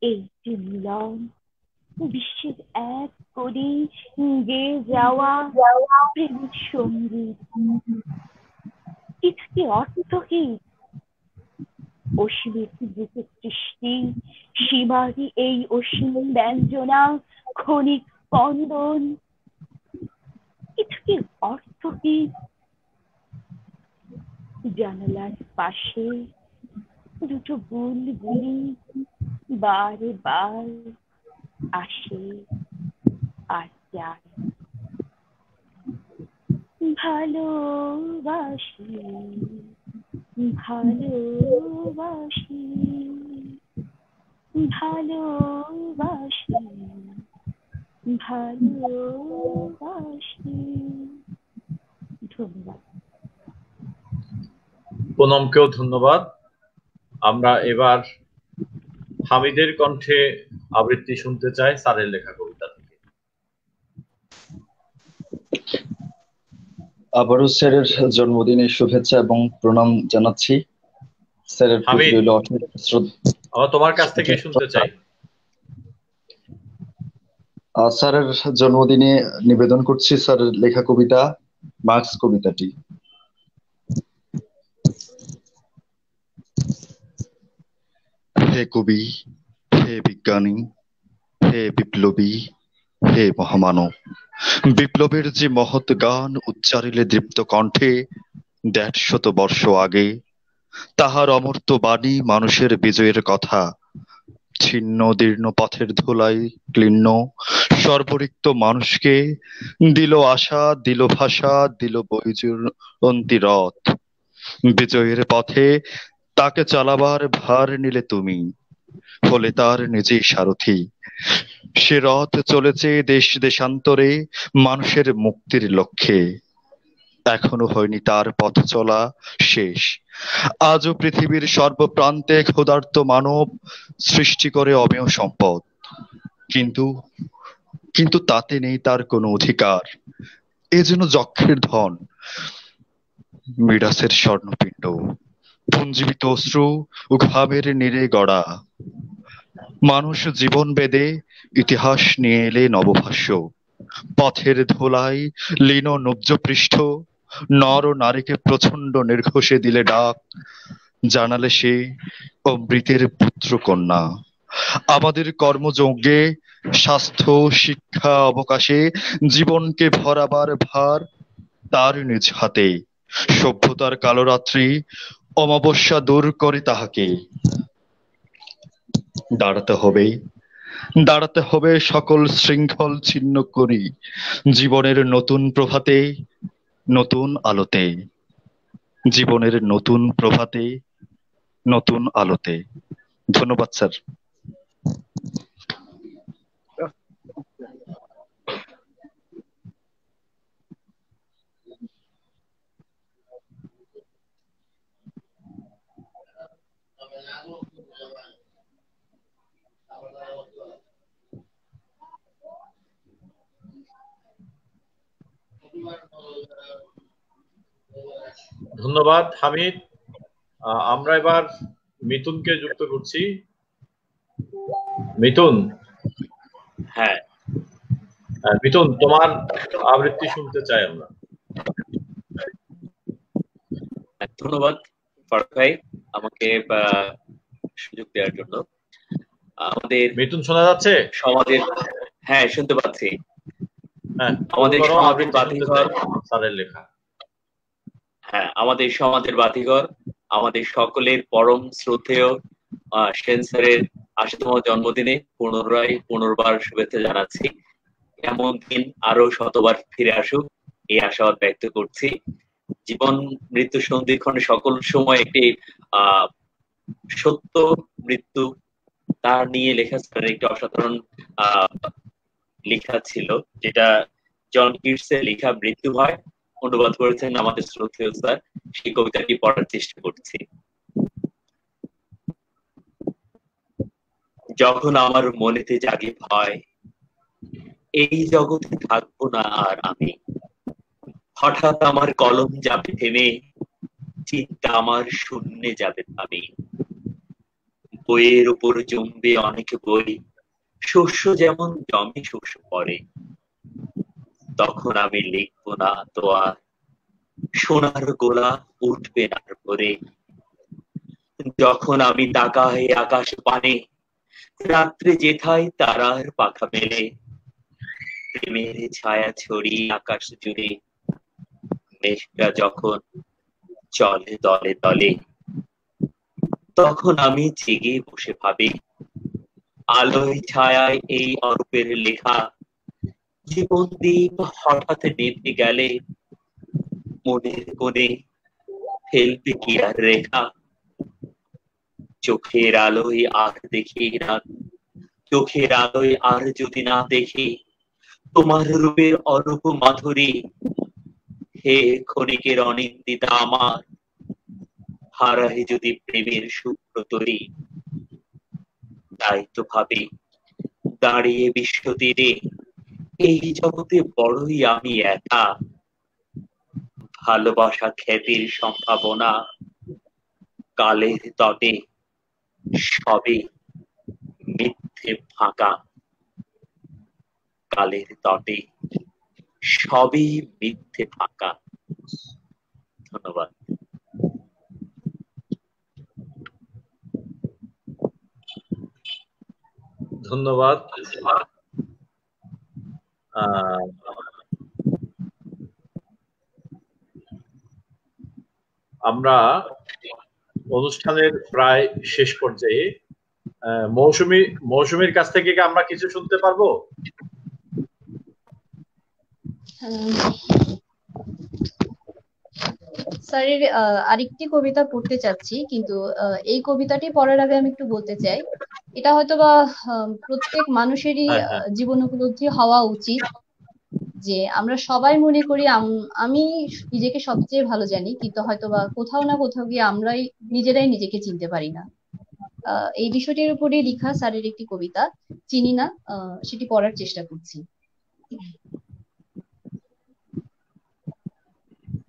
এই যে মিলন বিশ্বের এক করে গেয়ে যাওয়া প্রেমের সঙ্গীত। এটা কি অর্থহীন? অসীমের বুকে সৃষ্টি, সীমারি এই অসীম ব্যঞ্জনা, ক্ষণিক স্পন্দন। এটা কি অর্থহীন? জানালার পাশে দুটো বুলবুলি বারবার আসে আর যায়। ভালোবাসি, ভালোবাসি, ভালোবাসি, ভালোবাসি। ধন্যবাদ। পুনমকেও ধন্যবাদ। আমরা এবার হামিদের কণ্ঠে আবৃত্তি শুনতে চাই স্যারের লেখা কবিতা থেকে। আবারও স্যারের জন্মদিনের শুভেচ্ছা এবং প্রণাম জানাচ্ছি। স্যারের প্রতি হামিদ, রইল অশেষ আমরা তোমার কাছ থেকে শুনতে চাই। স্যারের জন্মদিনে নিবেদন করছি স্যারের লেখা কবিতা মার্কস কবিতাটি। হে কবি, হে বিজ্ঞানী, হে বিপ্লবী, হে মহামানব, বিপ্লবের যে মহৎ গান উচ্চারিলে দীপ্ত কণ্ঠে ১৫০ বর্ষ আগে, তাহার অমর্ত্য বাণী মানুষের বিজয়ের কথা। ছিন্ন দীর্ণ পথের ধুলায় ক্লিন্ন সর্বরিক্ত মানুষকে দিল আশা, দিল ভাষা, দিল বৈজয়ন্তী রথ। বিজয়ের পথে তাকে চালাবার ভার নিলে তুমি, হলে তার নিজেই সারথি। সে রথ চলেছে দেশ দেশান্তরে মানুষের মুক্তির লক্ষ্যে। এখনো হয়নি তার পথ চলা শেষ। আজও পৃথিবীর সর্বপ্রান্তে ক্ষুধার্ত মানব সৃষ্টি করে অমেয় সম্পদ, কিন্তু কিন্তু তাতে নেই তার কোনো অধিকার। এ যেন যক্ষের ধন, মিডাসের স্বর্ণপিণ্ড, পুঞ্জীবিত অশ্রু ও ঘামের নীরে গড়া। মানুষ জীবন বেদে ইতিহাস নিয়ে এলে নবভাষ্য। পথের ধুলায় লীন নব্জ পৃষ্ঠ, নর ও নারীকে প্রচন্ড নির্ঘোষে দিলে ডাক, জানালে সে অমৃতের পুত্র কন্যা। আমাদের কর্মযজ্ঞে, স্বাস্থ্য, শিক্ষা, অবকাশে জীবনকে ভরাবার ভার তার নিজ হাতে। সভ্যতার কালো রাত্রি অমাবস্যা দূর করে তাহাকে। দাঁড়াতে হবে সকল শৃঙ্খল ছিন্ন করি জীবনের নতুন প্রভাতে, নতুন আলোতে। জীবনের নতুন প্রভাতে, নতুন আলোতে। ধন্যবাদ স্যার। ধন্যবাদ হামিদ। আমরা এবার মিথুনকে যুক্ত করছি। মিথুন। হ্যাঁ মিথুন, তোমার আবৃত্তি শুনতে চাই আমরা। ধন্যবাদ ফারুক ভাই আমাকে সুযোগ দেওয়ার জন্য। আমাদের মিথুন শোনা যাচ্ছে? সমাজের, হ্যাঁ শুনতে পাচ্ছি। হ্যাঁ, আমাদের সমাজের বাতিঘর স্যারের লেখা। হ্যাঁ, আমাদের সমাজের বাতিঘর, আমাদের সকলের পরম শ্রদ্ধেয় সেন স্যারের ৮০তম জন্মদিনে পুনর্বার শুভেচ্ছা জানাচ্ছি। এমন দিন আরো শতবার ফিরে আসুক এই আশাবাদ ব্যক্ত করছি। জীবন মৃত্যু সন্ধিক্ষণে সকল সময় একটি সত্য মৃত্যু তার নিয়ে লেখা স্যারের একটি অসাধারণ লেখা ছিল, যেটা জন কিটসের লেখা মৃত্যু হয়, অনুবাদ করেছেন আমাদের শ্রদ্ধেয় স্যার। সেই কবিতাটি পড়ার চেষ্টা করছি। যখন আমার মনেতে জাগে ভয়, এই জগতে থাকবো না আর আমি, হঠাৎ আমার কলম যাবে থেমে, চিন্তা আমার শূন্যে যাবে আমি। বইয়ের উপর জমবে অনেক বই, শস্য যেমন জমে শস্য পড়ে, তখন আমি লিখবো না তো আর, সোনার গোলা উঠবে না ভরে। যখন আমি তাকাই আকাশ পানে, রাত্রে যেথায় তারার পাখা মেলে, প্রেমের ছায়া ছড়িয়ে আকাশ জুড়ে, মেঘটা যখন চলে দলে দলে, তখন আমি জেগে বসে ভাবি, আলোয় ছায়ায় এই অরূপের লেখা জীবন দ্বীপ হঠাৎ নিভে গেলে, মনের কোণে ফেলবে কি আর রেখা। চোখের আলোয় আর দেখি না, চোখের আলোয় আর যদি না দেখি তোমার রূপের অরূপ মাধুরী, হে ক্ষণিকের অনিন্দিতা আমার, হারায় যদি প্রেমের শুভ্র তরী, তাই তো ভাবি দাঁড়িয়ে বিশ্ব তীরে এই জগতে বড়ই আমি একা, ভালোবাসা খ্যাতির সম্ভাবনা কালের তটে সবে মিথ্যে ফাঁকা, কালের তটে সবই মিথ্যে ফাঁকা। ধন্যবাদ। ধন্যবাদ। আমরা অনুষ্ঠানের প্রায় শেষ পর্যায়ে। মৌসুমীর কাছ থেকে কি আমরা কিছু শুনতে পারবো? স্যারের আরেকটি কবিতা পড়তে চাচ্ছি, কিন্তু এই কবিতাটি পড়ার আগে আমি একটু বলতে চাই, এটা হয়তোবা প্রত্যেক মানুষেরই জীবন উপলব্ধি হওয়া উচিত যে আমরা সবাই মনে করি আমি নিজেকে সবচেয়ে ভালো জানি, কিন্তু হয়তোবা কোথাও না কোথাও গিয়ে আমরাই নিজেরাই নিজেকে চিনতে পারি না। এই বিষয়টির উপরে লেখা স্যারের একটি কবিতা, চিনি না, সেটি পড়ার চেষ্টা করছি।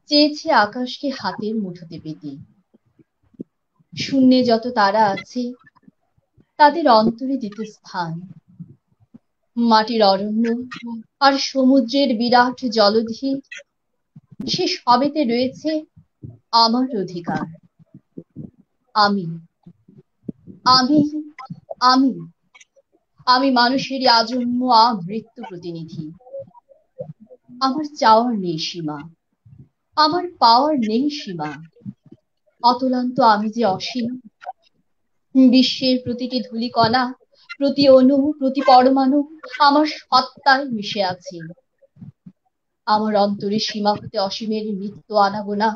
চেয়েছি আকাশকে হাতের মুঠোতে পেতে, শূন্যে যত তারা আছে তাদের অন্তরে দিতে স্থান, মাটির অরণ্য আর সমুদ্রের বিরাট জলধি, সে সবেতে রয়েছে আমার অধিকার। আমি আমি আমি আমি মানুষেরই আজন্ম আমৃত্যু প্রতিনিধি। আমার চাওয়ার নেই সীমা, আমার পাওয়ার নেই সীমা, অতলান্ত আমি যে অসীম। বিশ্বের প্রতিটি ধূলিকণা, প্রতি অণু, প্রতি পরমাণু আমার সত্তায় মিশে আছে। আমার অন্তরে সীমা হতে অসীমের নিত্য আনাগোনা,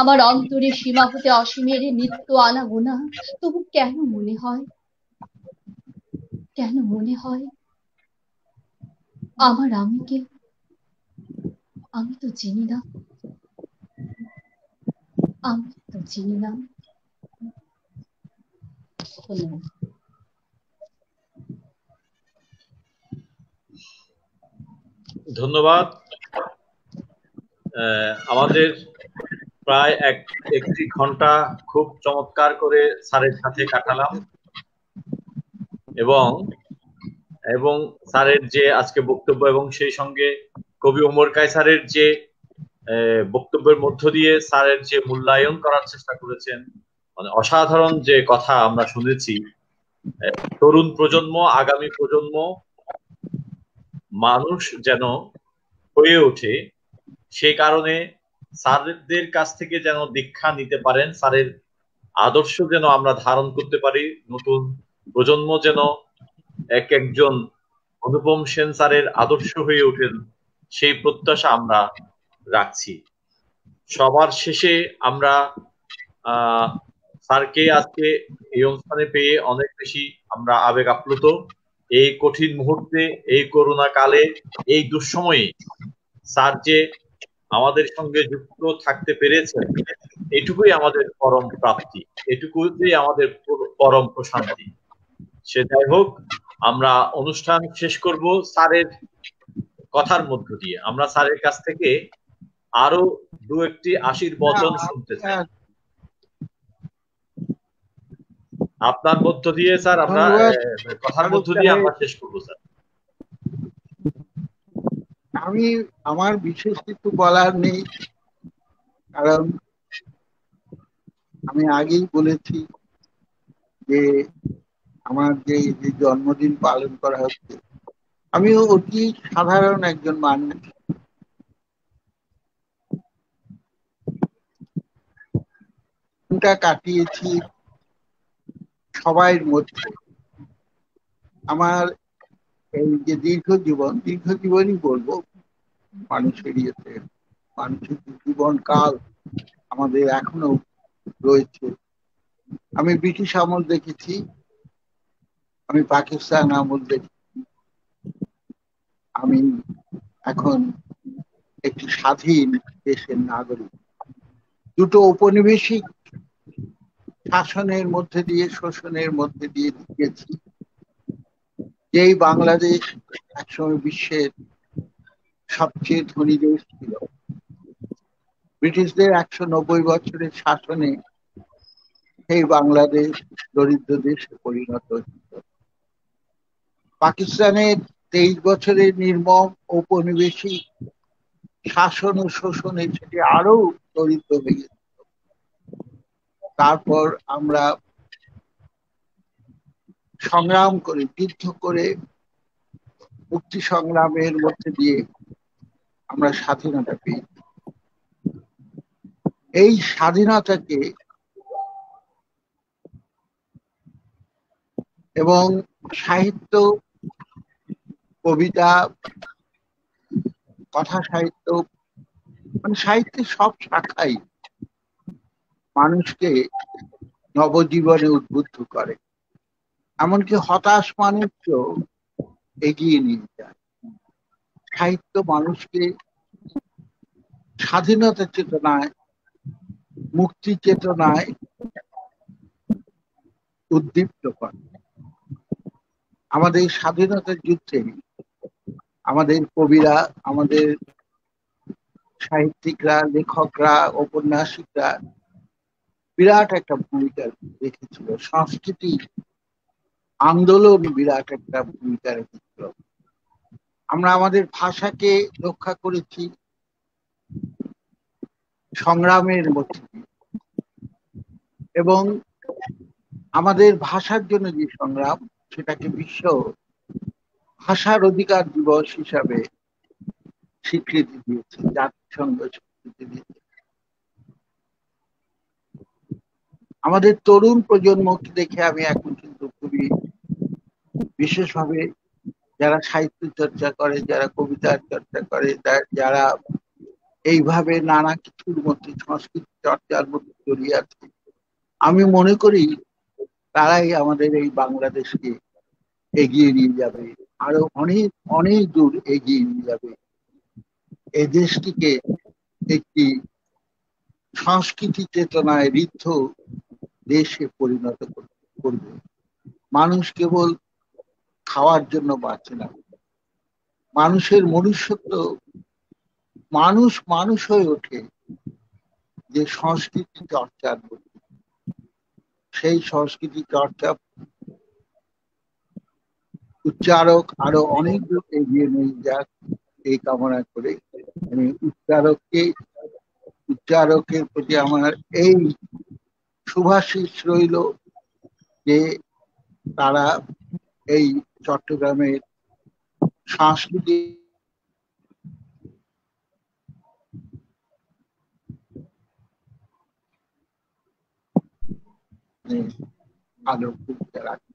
আমার অন্তরে সীমা হতে অসীমের নিত্য আনাগোনা। তবু কেন মনে হয়, কেন মনে হয় আমার আমিকে আমি তো চিনি না, আমি তো চিনি না। ধন্যবাদ। আমাদের প্রায় একটি ঘন্টা খুব চমৎকার করে স্যারের সাথে কাটালাম, এবং স্যারের যে আজকে বক্তব্য এবং সেই সঙ্গে কবি ওমর কায়সারের যে বক্তব্যের মধ্য দিয়ে স্যারের যে মূল্যায়ন করার চেষ্টা করেছেন, মানে অসাধারণ যে কথা আমরা শুনেছি। তরুণ প্রজন্ম, আগামী প্রজন্ম মানুষ যেন হয়ে ওঠে, সেই কারণে স্যারদের কাছ থেকে যেন দীক্ষা নিতে পারেন, স্যারের আদর্শ যেন আমরা ধারণ করতে পারি, নতুন প্রজন্ম যেন এক একজন অনুপম সেন স্যারের আদর্শ হয়ে ওঠেন, সেই প্রত্যাশা আমরা রাখছি। সবার শেষে আমরা স্যারকে আজকে এই অনুষ্ঠানে পেয়ে অনেক বেশি আমরা আবেগ আপ্লুত। এই কঠিন মুহূর্তে, এই করোনা কালে, এই দুঃসময়ে স্যার যে আমাদের সঙ্গে যুক্ত থাকতে পেরেছেন, এটুকুই আমাদের পরম প্রাপ্তি, এটুকুই আমাদের পরম প্রশান্তি। সে যাই হোক, আমরা অনুষ্ঠান শেষ করব স্যারের কথার মধ্য দিয়ে। আমরা স্যারের কাছ থেকে আরো দু একটি আশীর্বচন শুনতে চাই আপনার মধ্য দিয়ে। স্যার, আমরা কথার মধ্য দিয়ে আমরা শেষ করবো। স্যার, আমার বিশেষ কিছু বলার নেই, কারণ আমি আগেই বলেছি যে আমার যে জন্মদিন পালন করা হচ্ছে, আমি অতি সাধারণ একজন মানুষ। কাটিয়েছি সবাইয়ের মধ্যে। আমার এই যে দীর্ঘ জীবনই বলবো, মানুষের মানুষের জীবন কাল আমাদের এখনো রয়েছে। আমি ব্রিটিশ আমল দেখেছি, আমি পাকিস্তান আমল দেখেছি, আমি এখন একটি স্বাধীন দেশের নাগরিক। দুটো ঔপনিবেশিক শাসনের মধ্যে দিয়ে, শোষণের মধ্যে দিয়ে গেছি। যেই বাংলাদেশ একসময় বিশ্বের সবচেয়ে ধনী দেশ ছিল, ব্রিটিশদের 190 বছরের শাসনে সেই বাংলাদেশ দরিদ্র দেশে পরিণত হয়েছিল। পাকিস্তানের 23 বছরের নির্মম ঔপনিবেশিক শাসন ও শোষণে সেটি আরো দরিদ্র হয়ে গেছে। তারপর আমরা সংগ্রাম করে, যুদ্ধ করে, মুক্তি সংগ্রামের মধ্যে দিয়ে আমরা স্বাধীনতা পেয়েছি। এই স্বাধীনতাকে এবং সাহিত্য, কবিতা, কথা সাহিত্য, মানে সাহিত্যের সব শাখাই মানুষকে নবজীবনে উদ্বুদ্ধ করে, এমনকি হতাশ মানুষকেও এগিয়ে নিয়ে যায়। সাহিত্য মানুষকে স্বাধীনতা চেতনায়, মুক্তি চেতনায় উদ্দীপ্ত করে। আমাদের স্বাধীনতার যুদ্ধে আমাদের কবিরা, আমাদের সাহিত্যিকরা, লেখকরা, ঔপন্যাসিকরা বিরাট একটা ভূমিকা রেখেছিল। সংস্কৃতি আন্দোলন বিরাট একটা ভূমিকা রেখেছিল। আমরা আমাদের ভাষাকে রক্ষা করেছি সংগ্রামের মধ্যে দিয়ে, এবং আমাদের ভাষার জন্য যে সংগ্রাম, সেটাকে বিশ্ব ভাষার অধিকার দিবস হিসাবে স্বীকৃতি দিয়েছে, জাতিসংঘ স্বীকৃতি দিয়েছে। আমাদের তরুণ প্রজন্মকে দেখে আমি এখন কিন্তু খুবই বিশেষভাবে, যারা সাহিত্য চর্চা করে, যারা কবিতার চর্চা করে, যারা এইভাবে নানা কিছুর মধ্যে, সংস্কৃতি চর্চার মধ্যে জড়িয়ে আছে, আমি মনে করি তারাই আমাদের এই বাংলাদেশকে এগিয়ে নিয়ে যাবে, আরো অনেক অনেক দূর এগিয়ে নিয়ে যাবে। এই দেশটিকে একটি সংস্কৃতি চেতনায় ঋদ্ধ দেশে পরিণত করবে। মানুষ কেবল খাওয়ার জন্য বাঁচে না, মানুষের মনুষ্যত্ব, মানুষ মানুষ হয়ে ওঠে যে সংস্কৃতি চর্চার মধ্যে। সেই সংস্কৃতি চর্চা উচ্চারক আরো অনেক দূর এগিয়ে নিয়ে যাক, এই কামনা করে আমি উচ্চারকের প্রতি আমার এই শুভাশিস রইল যে তারা এই চট্টগ্রামের সাংস্কৃতিক আলো ভূমিকা রাখে।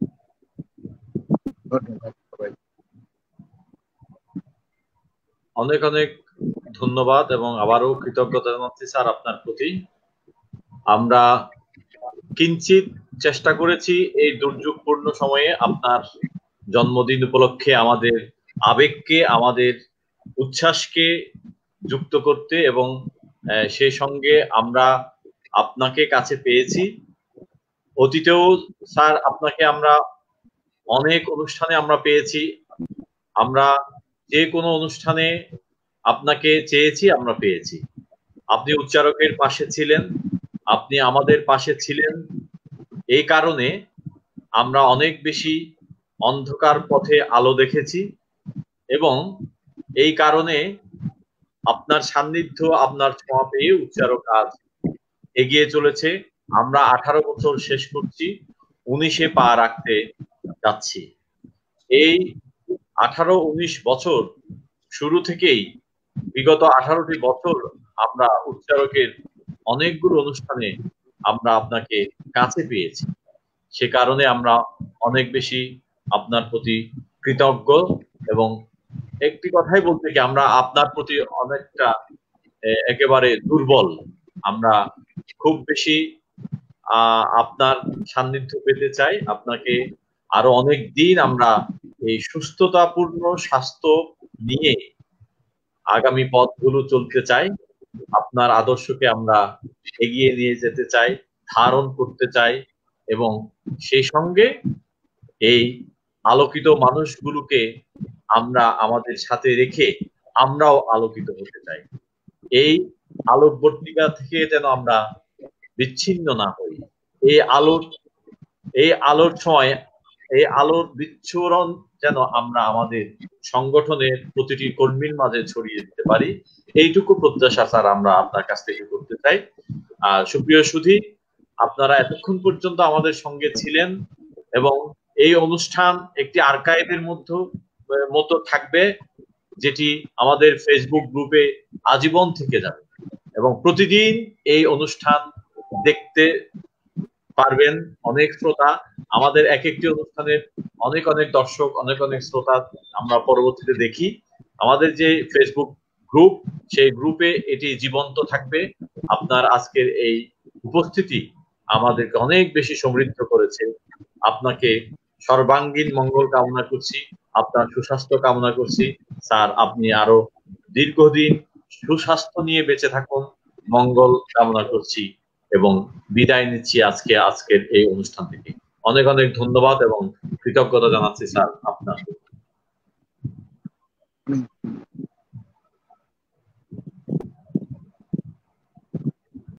ধন্যবাদ সবাই। অনেক অনেক ধন্যবাদ এবং আবারও কৃতজ্ঞতা জানাচ্ছি স্যার আপনার প্রতি। আমরা কিঞ্চিত চেষ্টা করেছি এই দুর্যোগপূর্ণ সময়ে আপনার জন্মদিন উপলক্ষে আমাদের আবেগকে, আমাদের উচ্ছ্বাসকে যুক্ত করতে, এবং সেই সঙ্গে আমরা আপনাকে কাছে পেয়েছি। অতীতেও স্যার আপনাকে আমরা অনেক অনুষ্ঠানে আমরা পেয়েছি, আমরা যে কোনো অনুষ্ঠানে আপনাকে চেয়েছি, আমরা পেয়েছি। আপনি উচ্চারকের পাশে ছিলেন, আপনি আমাদের পাশে ছিলেন। এই কারণে আমরা অনেক বেশি অন্ধকার পথে আলো দেখেছি, এবং এই কারণে আপনার সান্নিধ্য, আপনার ছোঁয়া পেয়ে উচ্চারক আজ এগিয়ে চলেছে। আমরা 18 বছর শেষ করছি, 19-এ পা রাখতে যাচ্ছি। এই 18-19 বছর শুরু থেকেই বিগত 18টি বছর আমরা উচ্চারকের অনেকগুলো অনুষ্ঠানে আমরা আপনাকে কাছে পেয়েছি। সে কারণে আমরা অনেক বেশি আপনার প্রতি কৃতজ্ঞ, এবং একটি কথাই বলতে কি, আমরা আপনার প্রতি অনেকটা একেবারে দুর্বল। আমরা খুব বেশি আপনার সান্নিধ্য পেতে চাই, আপনাকে আরো অনেক দিন আমরা এই সুস্থতাপূর্ণ স্বাস্থ্য নিয়ে আগামী পথগুলো চলতে চাই। আপনার আদর্শকে আমরা এগিয়ে নিয়ে যেতে চাই, ধারণ করতে চাই, এবং সেই সঙ্গে এই আলোকিত মানুষগুলোকে আমরা আমাদের সাথে রেখে আমরাও আলোকিত হতে চাই। এই আলোকবর্তিকা থেকে যেন আমরা বিচ্ছিন্ন না হই। এই আলোর সময় এই আলোর বিচ্ছুরণ যেন আমরা আমাদের সংগঠনের প্রতিটি কর্মীর মাঝে ছড়িয়ে দিতে পারি, এইটুকু প্রত্যাশা স্যার আমরা আপনার কাছ থেকে করতে চাই। আর সুপ্রিয় সুধী, আপনারা এতক্ষণ পর্যন্ত আমাদের সঙ্গে ছিলেন এবং এই অনুষ্ঠান একটি আর্কাইভের মতো থাকবে, যেটি আমাদের ফেসবুক গ্রুপে আজীবন থেকে যাবে এবং প্রতিদিন এই অনুষ্ঠান দেখতে পারবেন অনেক শ্রোতা। আমাদের এক একটি অনুষ্ঠানের অনেক অনেক দর্শক, অনেক অনেক শ্রোতা আমরা পরবর্তীতে দেখি। আমাদের যে ফেসবুক গ্রুপ, সেই গ্রুপে এটি জীবন্ত থাকবে। আপনার আজকের এই উপস্থিতি আমাদেরকে অনেক বেশি সমৃদ্ধ করেছে। আপনাকে সর্বাঙ্গীন মঙ্গল কামনা করছি, আপনার সুস্বাস্থ্য কামনা করছি। স্যার, আপনি আরো দীর্ঘদিন সুস্বাস্থ্য নিয়ে বেঁচে থাকুন, মঙ্গল কামনা করছি এবং বিদায় নিচ্ছি আজকের এই অনুষ্ঠান থেকে। অনেক অনেক ধন্যবাদ এবং কৃতজ্ঞতা জানাচ্ছি স্যার আপনাকে।